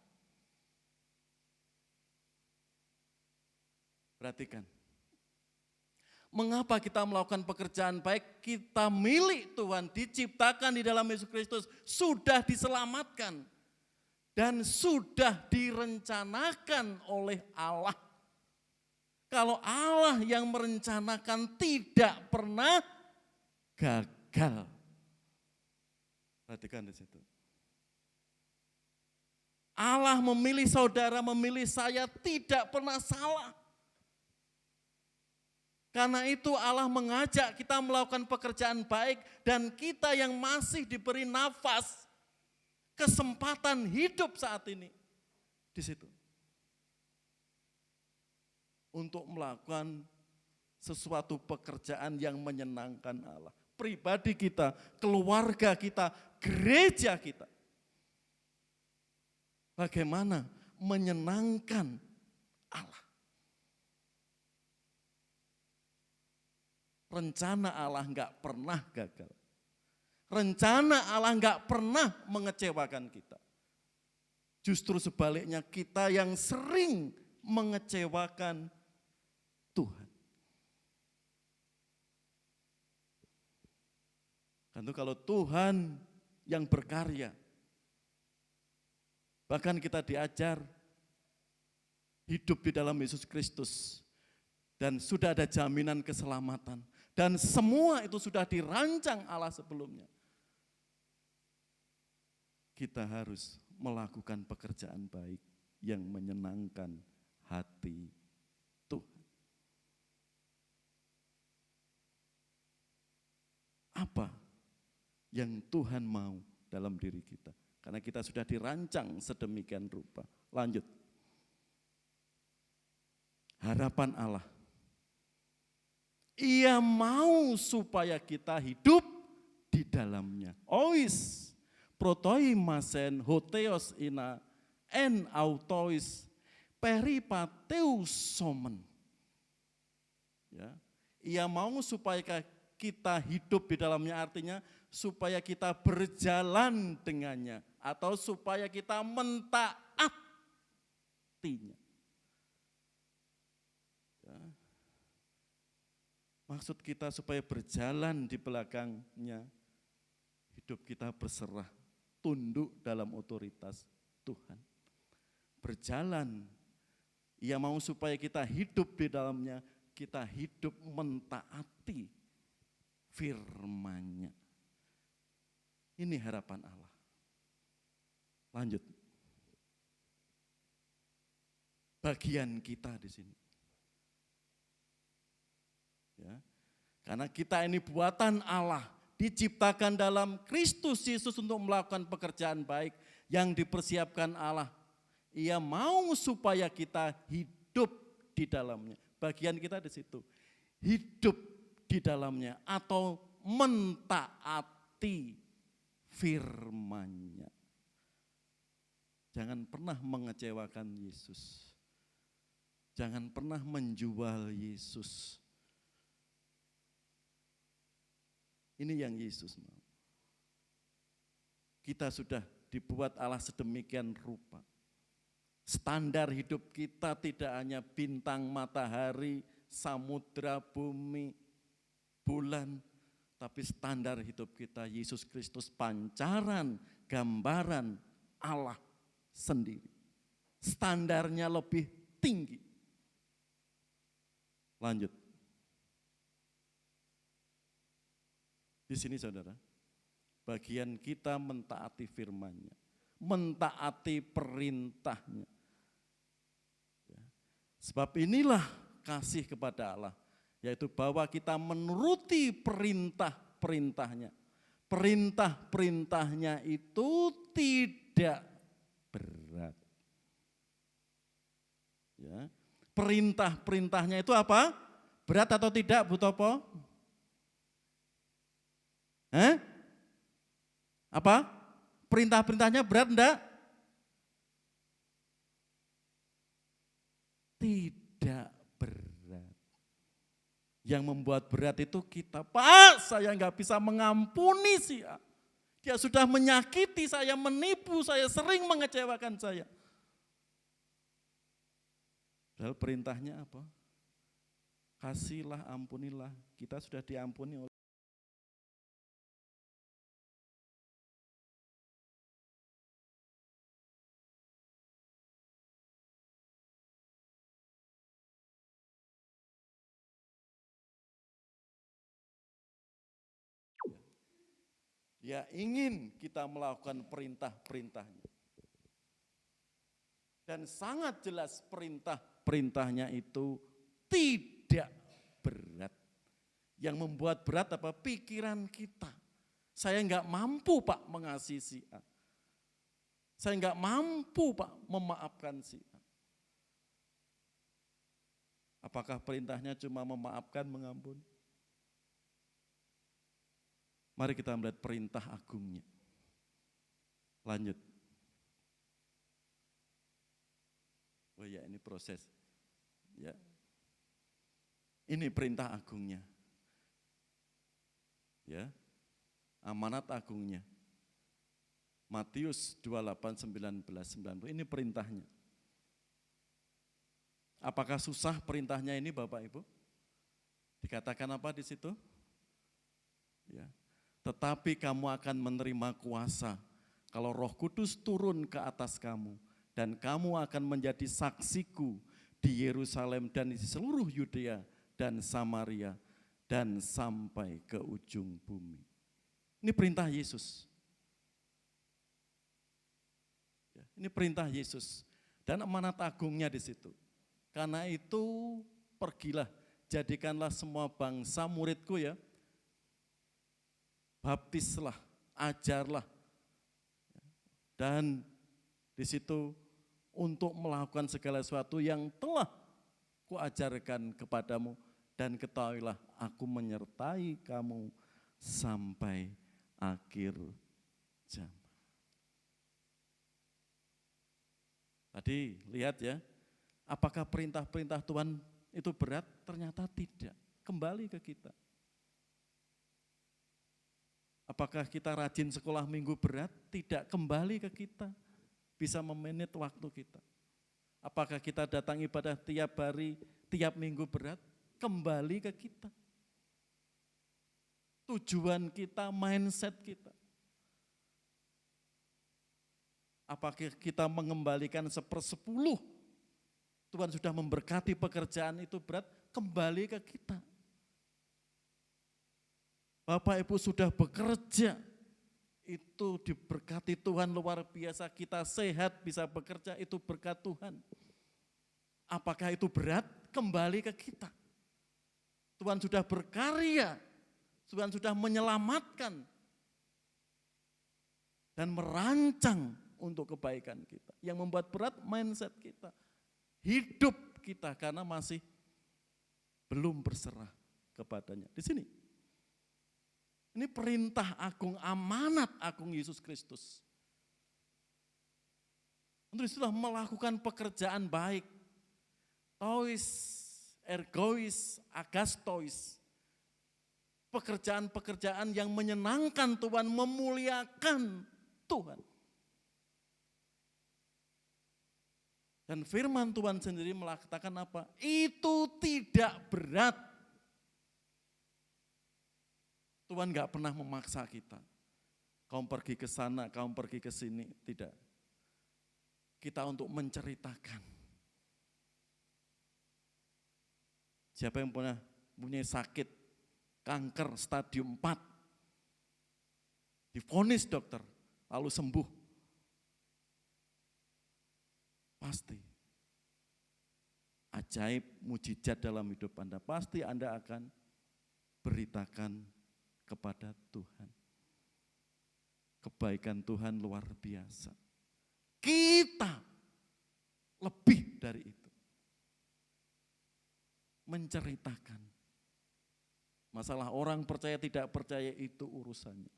Perhatikan. Mengapa kita melakukan pekerjaan baik? Kita milik Tuhan, diciptakan di dalam Yesus Kristus, sudah diselamatkan. Dan sudah direncanakan oleh Allah. Kalau Allah yang merencanakan tidak pernah gagal. Perhatikan di situ. Allah memilih saudara, memilih saya tidak pernah salah. Karena itu Allah mengajak kita melakukan pekerjaan baik dan kita yang masih diberi nafas, kesempatan hidup saat ini di situ. Untuk melakukan sesuatu pekerjaan yang menyenangkan Allah. Pribadi kita, keluarga kita, gereja kita. Bagaimana menyenangkan Allah. Rencana Allah enggak pernah gagal. Rencana Allah enggak pernah mengecewakan kita. Justru sebaliknya kita yang sering mengecewakan Tuhan. Tentu kalau Tuhan yang berkarya, bahkan kita diajar hidup di dalam Yesus Kristus dan sudah ada jaminan keselamatan dan semua itu sudah dirancang Allah sebelumnya. Kita harus melakukan pekerjaan baik yang menyenangkan hati Tuhan. Apa yang Tuhan mau dalam diri kita? Karena kita sudah dirancang sedemikian rupa. Lanjut. Harapan Allah. Ia mau supaya kita hidup di dalamnya. Ois, protoimasen, hoteos ina, en autois, peripateus somen. Ya, ia mau supaya kita hidup di dalamnya, artinya supaya kita berjalan dengannya atau supaya kita mentaatinya. Ya. Maksud kita supaya berjalan di belakangnya, hidup kita berserah, tunduk dalam otoritas Tuhan. Berjalan, ia mau supaya kita hidup di dalamnya, kita hidup mentaati firman-Nya. Ini harapan Allah. Lanjut. Bagian kita di sini. Ya. Karena kita ini buatan Allah, diciptakan dalam Kristus Yesus untuk melakukan pekerjaan baik yang dipersiapkan Allah. Ia mau supaya kita hidup di dalamnya. Bagian kita di situ. Hidup di dalamnya atau mentaati firman-Nya. Jangan pernah mengecewakan Yesus. Jangan pernah menjual Yesus. Ini yang Yesus mau. Kita sudah dibuat Allah sedemikian rupa. Standar hidup kita tidak hanya bintang matahari, samudra, bumi, bulan. Tapi standar hidup kita Yesus Kristus pancaran, gambaran Allah sendiri. Standarnya lebih tinggi. Lanjut. Di sini saudara, bagian kita mentaati firman-Nya, mentaati perintahnya. Ya. Sebab inilah kasih kepada Allah, yaitu bahwa kita menuruti perintah-perintahnya. Perintah-perintahnya itu tidak berat. Ya. Perintah-perintahnya itu apa? Berat atau tidak, Bu Topo? Apa? Perintah-perintahnya berat enggak? Tidak berat. Yang membuat berat itu kita, Pak, saya enggak bisa mengampuni si A. Dia sudah menyakiti saya, menipu saya, sering mengecewakan saya. Padahal perintahnya apa? Kasihlah, ampunilah. Kita sudah diampuni oleh Dia ingin kita melakukan perintah-perintahnya. Dan sangat jelas perintah-perintahnya itu tidak berat. Yang membuat berat apa? Pikiran kita. Saya enggak mampu Pak mengasihi si A. Saya enggak mampu Pak memaafkan si A. Apakah perintahnya cuma memaafkan, mengampuni? Mari kita melihat perintah agungnya. Lanjut. Oh ya, ini proses. Ya. Ini perintah agungnya. Ya. Amanat agungnya. Matius 28, 19, 90. Ini perintahnya. Apakah susah perintahnya ini Bapak Ibu? Dikatakan apa di situ? Ya. Tetapi kamu akan menerima kuasa kalau Roh Kudus turun ke atas kamu. Dan kamu akan menjadi saksiku di Yerusalem dan di seluruh Yudea dan Samaria dan sampai ke ujung bumi. Ini perintah Yesus. Ini perintah Yesus dan amanat agungnya di situ. Karena itu pergilah, jadikanlah semua bangsa muridku ya. Baptislah, ajarlah. Dan di situ untuk melakukan segala sesuatu yang telah kuajarkan kepadamu dan ketahuilah aku menyertai kamu sampai akhir zaman. Tadi lihat ya, apakah perintah-perintah Tuhan itu berat? Ternyata tidak, kembali ke kita. Apakah kita rajin sekolah minggu berat? Tidak, kembali ke kita. Bisa memanage waktu kita. Apakah kita datang ibadah tiap hari, tiap minggu berat? Kembali ke kita. Tujuan kita, mindset kita. Apakah kita mengembalikan 1/10? Tuhan sudah memberkati pekerjaan itu berat, kembali ke kita. Bapak Ibu sudah bekerja, itu diberkati Tuhan luar biasa, kita sehat bisa bekerja, itu berkat Tuhan. Apakah itu berat? Kembali ke kita. Tuhan sudah berkarya, Tuhan sudah menyelamatkan dan merancang untuk kebaikan kita. Yang membuat berat mindset kita, hidup kita karena masih belum berserah kepadanya. Di sini. Ini perintah agung, amanat agung Yesus Kristus. Untuk itulah melakukan pekerjaan baik. Tois, ergois, agastois. Pekerjaan-pekerjaan yang menyenangkan Tuhan, memuliakan Tuhan. Dan firman Tuhan sendiri mengatakan apa? Itu tidak berat. Tuhan gak pernah memaksa kita. Kamu pergi ke sana, kamu pergi ke sini. Tidak. Kita untuk menceritakan. Siapa yang punya sakit, kanker stadium 4. Divonis dokter, lalu sembuh. Pasti ajaib, mujizat dalam hidup Anda. Pasti Anda akan beritakan kepada Tuhan. Kebaikan Tuhan luar biasa. Kita lebih dari itu. Menceritakan. Masalah orang percaya tidak percaya itu urusannya.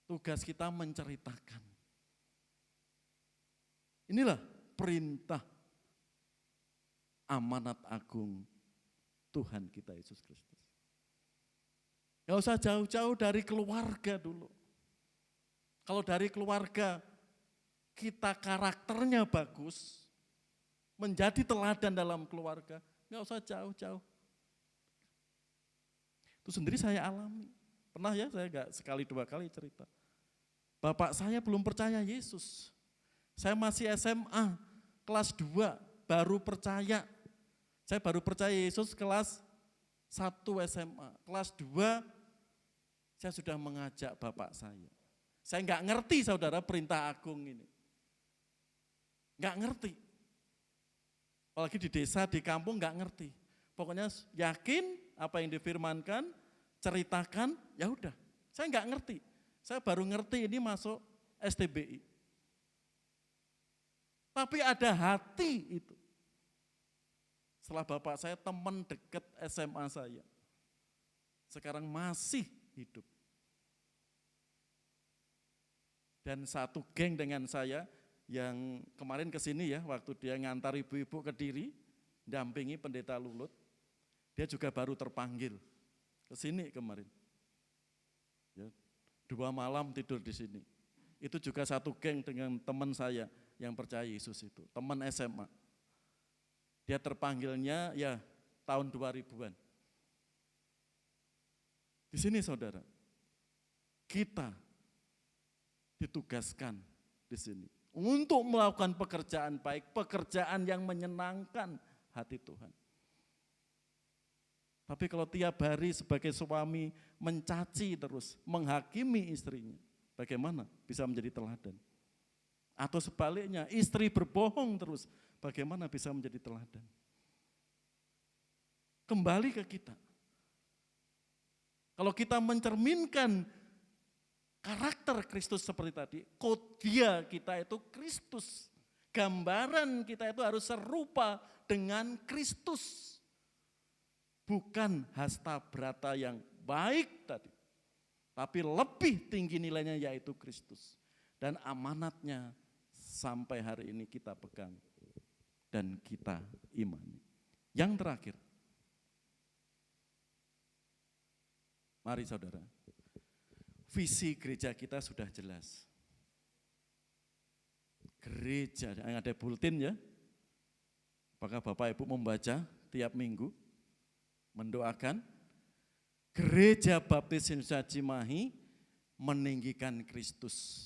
Tugas kita menceritakan. Inilah perintah amanat agung Tuhan kita Yesus Kristus. Gak usah jauh-jauh dari keluarga dulu. Kalau dari keluarga kita karakternya bagus, menjadi teladan dalam keluarga, gak usah jauh-jauh. Itu sendiri saya alami. Pernah ya, saya gak sekali dua kali cerita. Bapak saya belum percaya Yesus. Saya masih SMA, kelas 2, baru percaya. Saya baru percaya Yesus kelas 1 SMA. Kelas 2, saya sudah mengajak bapak saya. Saya enggak ngerti saudara perintah agung ini. Enggak ngerti. Apalagi di desa, di kampung enggak ngerti. Pokoknya yakin apa yang difirmankan, ceritakan, ya udah. Saya enggak ngerti. Saya baru ngerti ini masuk STBI. Tapi ada hati itu. Setelah bapak saya teman dekat SMA saya. Sekarang masih hidup. Dan satu geng dengan saya yang kemarin kesini ya, waktu dia ngantar ibu-ibu ke Diri, dampingi pendeta Lulut, dia juga baru terpanggil kesini kemarin. Ya, 2 malam tidur di sini. Itu juga satu geng dengan teman saya yang percaya Yesus itu, teman SMA. Dia terpanggilnya ya tahun 2000-an. Di sini saudara, kita ditugaskan di sini untuk melakukan pekerjaan baik, pekerjaan yang menyenangkan hati Tuhan. Tapi kalau tiap hari sebagai suami mencaci terus, menghakimi istrinya, bagaimana bisa menjadi teladan? Atau sebaliknya, istri berbohong terus, bagaimana bisa menjadi teladan? Kembali ke kita. Kalau kita mencerminkan karakter Kristus seperti tadi, kodia kita itu Kristus. Gambaran kita itu harus serupa dengan Kristus. Bukan hasta brata yang baik tadi, tapi lebih tinggi nilainya yaitu Kristus. Dan amanatnya sampai hari ini kita pegang dan kita imani. Yang terakhir, mari saudara, visi gereja kita sudah jelas. Gereja, yang ada bulletin ya, apakah Bapak Ibu membaca tiap minggu, mendoakan, Gereja Baptis Indonesia Cimahi meninggikan Kristus,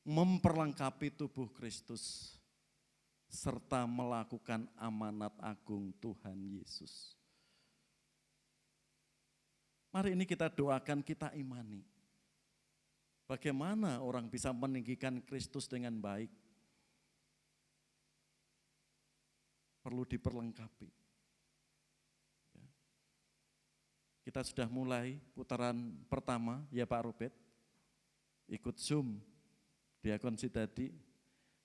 memperlengkapi tubuh Kristus, serta melakukan amanat agung Tuhan Yesus. Mari ini kita doakan, kita imani. Bagaimana orang bisa meninggikan Kristus dengan baik? Perlu diperlengkapi. Kita sudah mulai putaran pertama, ya Pak Robert, ikut Zoom Diakon Sidadi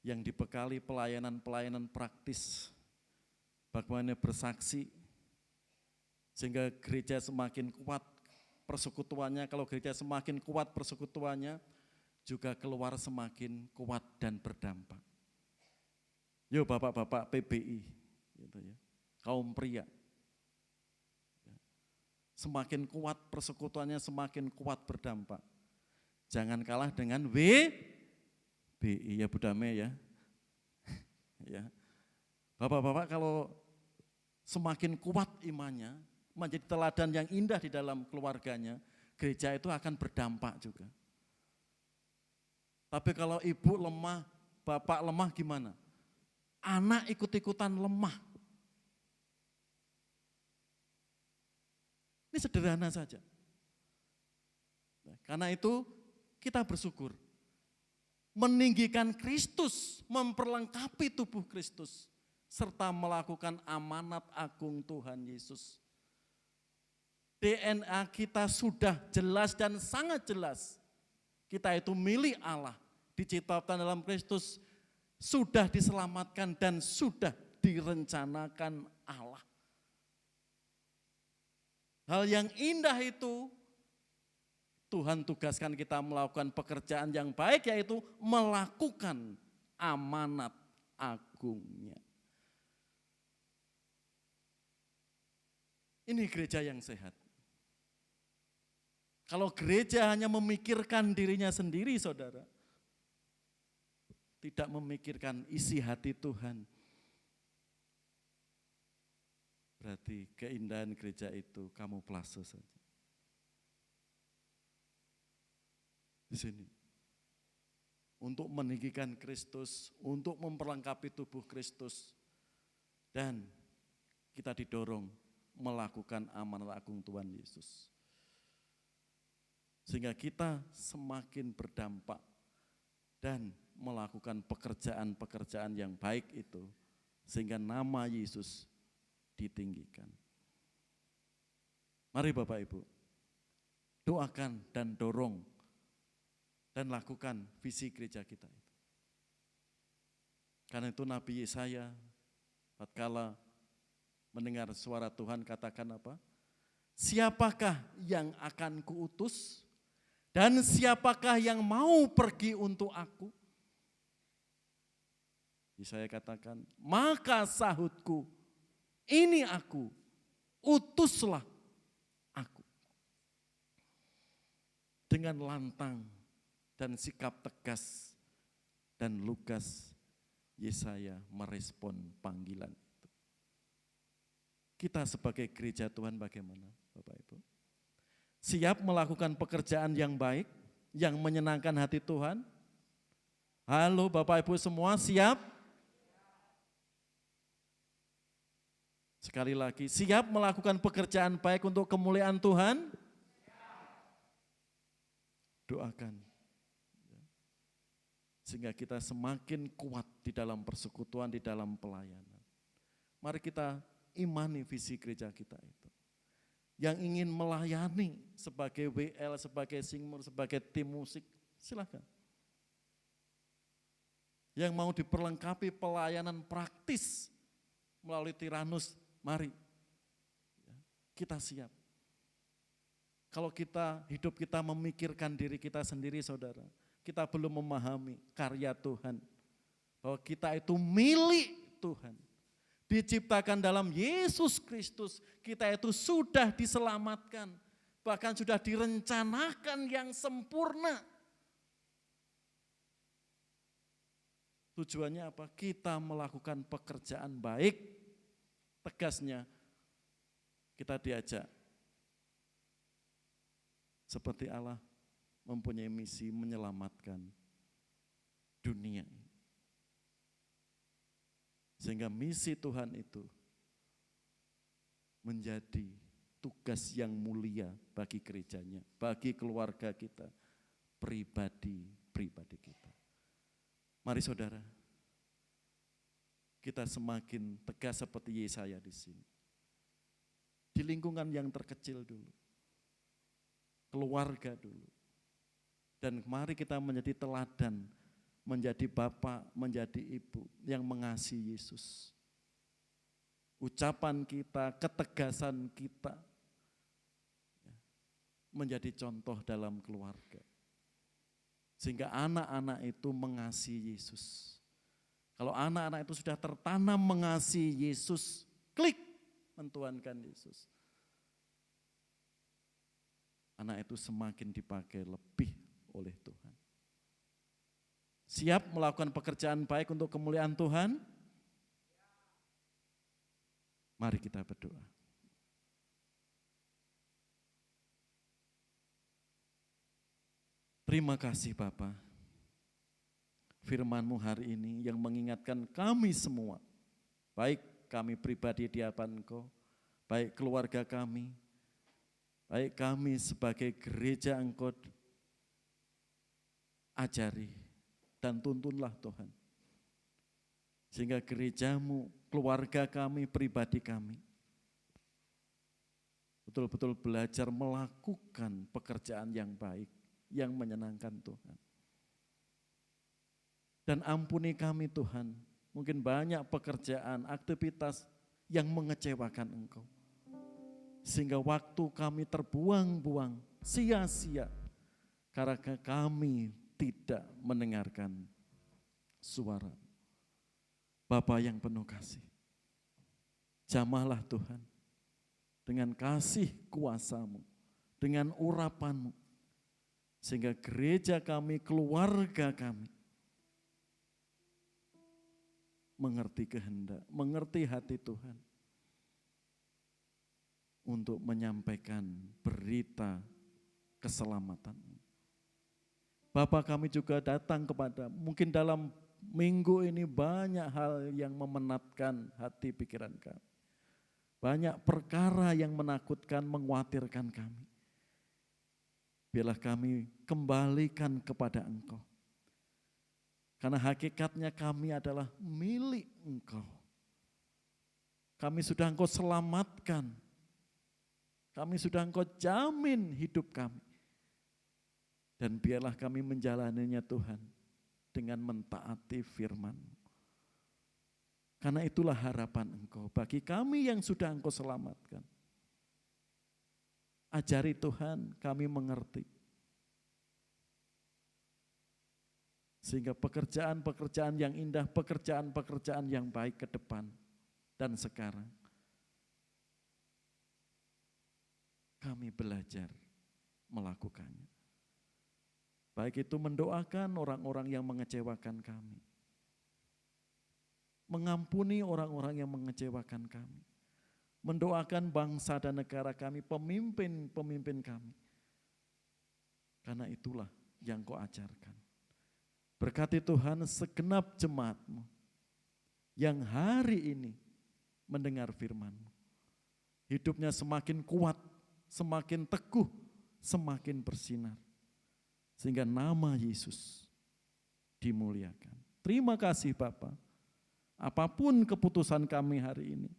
yang dibekali pelayanan-pelayanan praktis, bagaimana bersaksi, sehingga gereja semakin kuat persekutuannya. Kalau gereja semakin kuat persekutuannya, juga keluar semakin kuat dan berdampak. Yo bapak-bapak PBI, gitu ya, kaum pria, semakin kuat persekutuannya, semakin kuat berdampak. Jangan kalah dengan WBI ya Bu Dame ya. Ya. Bapak-bapak kalau semakin kuat imannya, menjadi teladan yang indah di dalam keluarganya, gereja itu akan berdampak juga. Tapi kalau ibu lemah, bapak lemah gimana? Anak ikut-ikutan lemah. Ini sederhana saja. Nah, karena itu kita bersyukur. Meninggikan Kristus, memperlengkapi tubuh Kristus, serta melakukan amanat agung Tuhan Yesus. DNA kita sudah jelas dan sangat jelas. Kita itu milik Allah, diciptakan dalam Kristus, sudah diselamatkan dan sudah direncanakan Allah. Hal yang indah itu, Tuhan tugaskan kita melakukan pekerjaan yang baik, yaitu melakukan amanat agungnya. Ini gereja yang sehat. Kalau gereja hanya memikirkan dirinya sendiri, saudara, tidak memikirkan isi hati Tuhan, berarti keindahan gereja itu kamu kamuflase saja. Di sini, untuk meninggikan Kristus, untuk memperlengkapi tubuh Kristus, dan kita didorong melakukan amanat agung Tuhan Yesus. Sehingga kita semakin berdampak dan melakukan pekerjaan-pekerjaan yang baik itu, sehingga nama Yesus ditinggikan. Mari Bapak Ibu, doakan dan dorong dan lakukan visi gereja kita itu. Karena itu Nabi Yesaya tatkala mendengar suara Tuhan katakan apa? Siapakah yang akan kuutus dan siapakah yang mau pergi untuk aku? Yesaya katakan, maka sahutku, ini aku, utuslah aku. Dengan lantang dan sikap tegas dan lugas, Yesaya merespon panggilan itu. Kita sebagai gereja Tuhan bagaimana, Bapak Ibu? Siap melakukan pekerjaan yang baik, yang menyenangkan hati Tuhan? Halo Bapak Ibu semua, siap? Sekali lagi, siap melakukan pekerjaan baik untuk kemuliaan Tuhan? Doakan. Sehingga kita semakin kuat di dalam persekutuan, di dalam pelayanan. Mari kita imani visi gereja kita itu. Yang ingin melayani sebagai WL, sebagai singmur, sebagai tim musik, silakan. Yang mau diperlengkapi pelayanan praktis melalui Tiranus, mari. Kita siap. Kalau hidup kita memikirkan diri kita sendiri, saudara, kita belum memahami karya Tuhan. Bahwa kita itu milik Tuhan. Diciptakan dalam Yesus Kristus, kita itu sudah diselamatkan. Bahkan sudah direncanakan yang sempurna. Tujuannya apa? Kita melakukan pekerjaan baik. Tegasnya, kita diajak. Seperti Allah mempunyai misi menyelamatkan dunia. Sehingga misi Tuhan itu menjadi tugas yang mulia bagi gerejanya, bagi keluarga kita, pribadi kita. Mari saudara, kita semakin tegas seperti Yesaya di sini. Di lingkungan yang terkecil dulu, keluarga dulu. Dan mari kita menjadi teladan, menjadi bapak, menjadi ibu yang mengasihi Yesus. Ucapan kita, ketegasan kita menjadi contoh dalam keluarga. Sehingga anak-anak itu mengasihi Yesus. Kalau anak-anak itu sudah tertanam mengasihi Yesus, klik mentuhankan Yesus. Anak itu semakin dipakai lebih oleh Tuhan. Siap melakukan pekerjaan baik untuk kemuliaan Tuhan? Mari kita berdoa. Terima kasih Bapa, firman-Mu hari ini yang mengingatkan kami semua, baik kami pribadi di hadapan Engkau, baik keluarga kami, baik kami sebagai gereja Engkau, ajari dan tuntunlah Tuhan. Sehingga gereja-Mu, keluarga kami, pribadi kami, betul-betul belajar melakukan pekerjaan yang baik, yang menyenangkan Tuhan. Dan ampuni kami Tuhan, mungkin banyak pekerjaan, aktivitas yang mengecewakan Engkau. Sehingga waktu kami terbuang-buang, sia-sia, karena kami tidak mendengarkan suara. Bapa yang penuh kasih, jamahlah Tuhan dengan kasih kuasa-Mu, dengan urapan-Mu, sehingga gereja kami, keluarga kami, mengerti kehendak, mengerti hati Tuhan, untuk menyampaikan berita keselamatan. Bapa kami juga datang kepada, mungkin dalam minggu ini banyak hal yang memenatkan hati pikiran kami. Banyak perkara yang menakutkan, mengkhawatirkan kami. Biarlah kami kembalikan kepada Engkau. Karena hakikatnya kami adalah milik Engkau. Kami sudah Engkau selamatkan. Kami sudah Engkau jamin hidup kami. Dan biarlah kami menjalaninya Tuhan dengan mentaati firman-Mu. Karena itulah harapan Engkau bagi kami yang sudah Engkau selamatkan. Ajari Tuhan kami mengerti. Sehingga pekerjaan-pekerjaan yang indah, pekerjaan-pekerjaan yang baik ke depan dan sekarang. Kami belajar melakukannya. Baik itu mendoakan orang-orang yang mengecewakan kami. Mengampuni orang-orang yang mengecewakan kami. Mendoakan bangsa dan negara kami, pemimpin-pemimpin kami. Karena itulah yang Kau ajarkan. Berkati Tuhan segenap jemaat-Mu yang hari ini mendengar firman-Mu. Hidupnya semakin kuat, semakin teguh, semakin bersinar. Sehingga nama Yesus dimuliakan. Terima kasih Bapa. Apapun keputusan kami hari ini,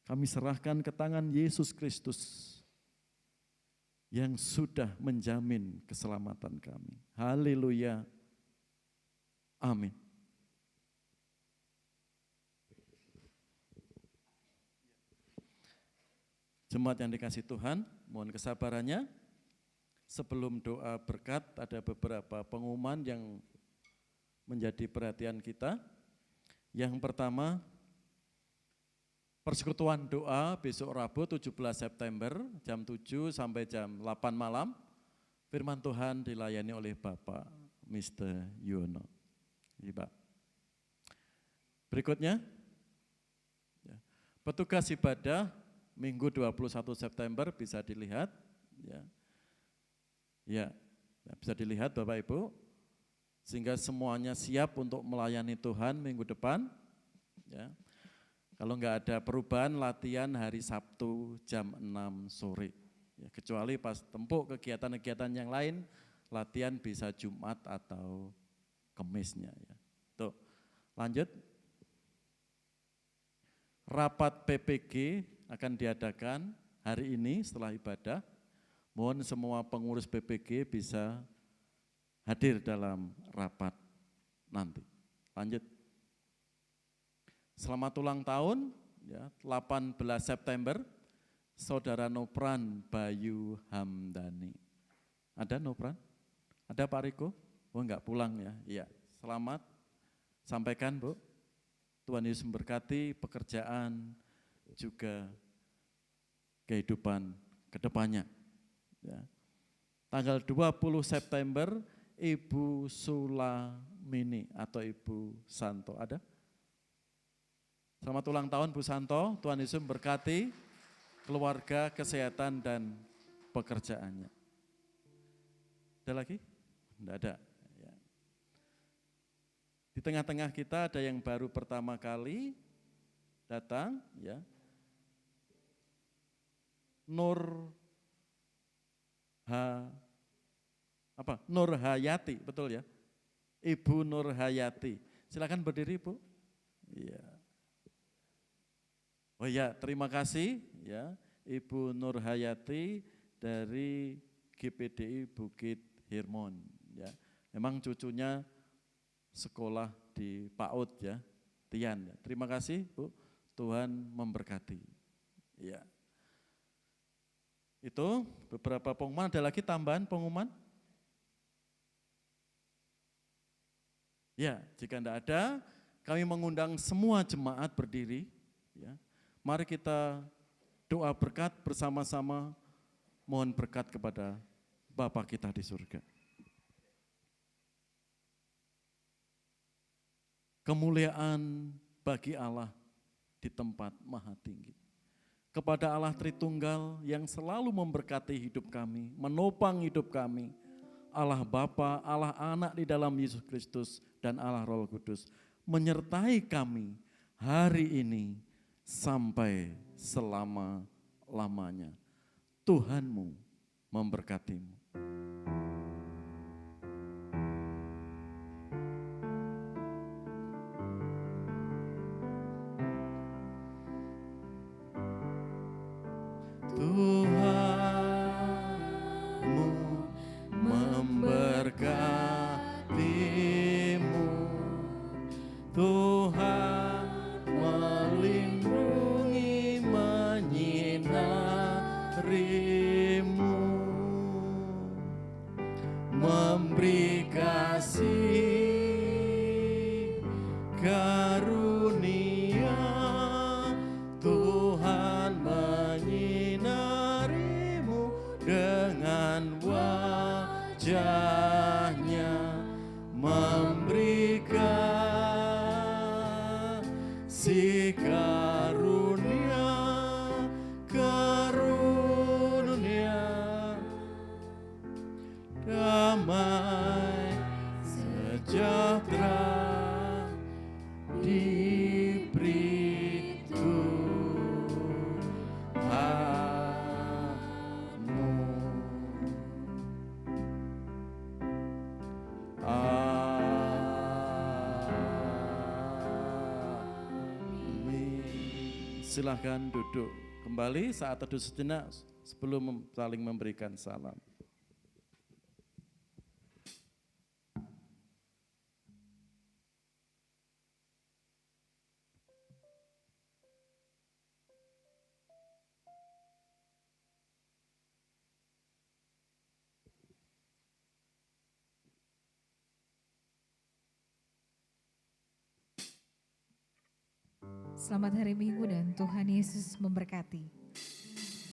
kami serahkan ke tangan Yesus Kristus yang sudah menjamin keselamatan kami. Haleluya. Amin. Jemaat yang dikasihi Tuhan, mohon kesabarannya. Sebelum doa berkat, ada beberapa pengumuman yang menjadi perhatian kita. Yang pertama, persekutuan doa besok Rabu 17 September jam 7 sampai jam 8 malam. Firman Tuhan dilayani oleh Bapak Mr. Yono. Pak. Berikutnya, petugas ibadah Minggu 21 September bisa dilihat. Ya, bisa dilihat Bapak Ibu. Sehingga semuanya siap untuk melayani Tuhan minggu depan. Ya. Kalau enggak ada perubahan, latihan hari Sabtu jam 6 sore. Ya, kecuali pas tempuk kegiatan-kegiatan yang lain, latihan bisa Jumat atau Kemisnya. Ya. Tuh, lanjut. Rapat PPG akan diadakan hari ini setelah ibadah. Mohon semua pengurus PPG bisa hadir dalam rapat nanti. Lanjut. Selamat ulang tahun, ya, 18 September, Saudara Nopran Bayu Hamdani. Ada Nopran? Ada Pak Riko? Oh enggak pulang ya? Iya, selamat. Sampaikan Bu. Tuhan Yesus memberkati pekerjaan juga kehidupan kedepannya. Ya. Tanggal 20 September, Ibu Sulamini atau Ibu Santo ada? Selamat ulang tahun Bu Santo, Tuhan Yesus memberkati keluarga, kesehatan, dan pekerjaannya. Ada lagi? Tidak ada. Ya. Di tengah-tengah kita ada yang baru pertama kali datang, ya. Nur Hayati, betul ya? Ibu Nur Hayati. Silakan berdiri, Bu. Iya. Oh ya, terima kasih ya Ibu Nur Hayati dari GPDI Bukit Hirmon ya. Memang cucunya sekolah di PAUD ya, Tian ya. Terima kasih Bu, Tuhan memberkati. Ya. Itu beberapa pengumuman, ada lagi tambahan pengumuman? Ya, jika tidak ada, kami mengundang semua jemaat berdiri ya. Mari kita doa berkat bersama-sama, mohon berkat kepada Bapa kita di surga. Kemuliaan bagi Allah di tempat maha tinggi. Kepada Allah Tritunggal yang selalu memberkati hidup kami, menopang hidup kami. Allah Bapa, Allah Anak di dalam Yesus Kristus, dan Allah Roh Kudus menyertai kami hari ini sampai selama-lamanya. Tuhanmu memberkatimu. Tuhanmu memberkatimu. Tuhan melindungi, menyinarimu, memberi kasih karunia. Tuhan menyinarimu dengan wajahnya, memberikan si karunia, damai sejahtera diberi Tuhanmu. Silahkan duduk kembali saat teduh sejenak sebelum saling memberikan salam. Selamat hari Minggu dan Tuhan Yesus memberkati.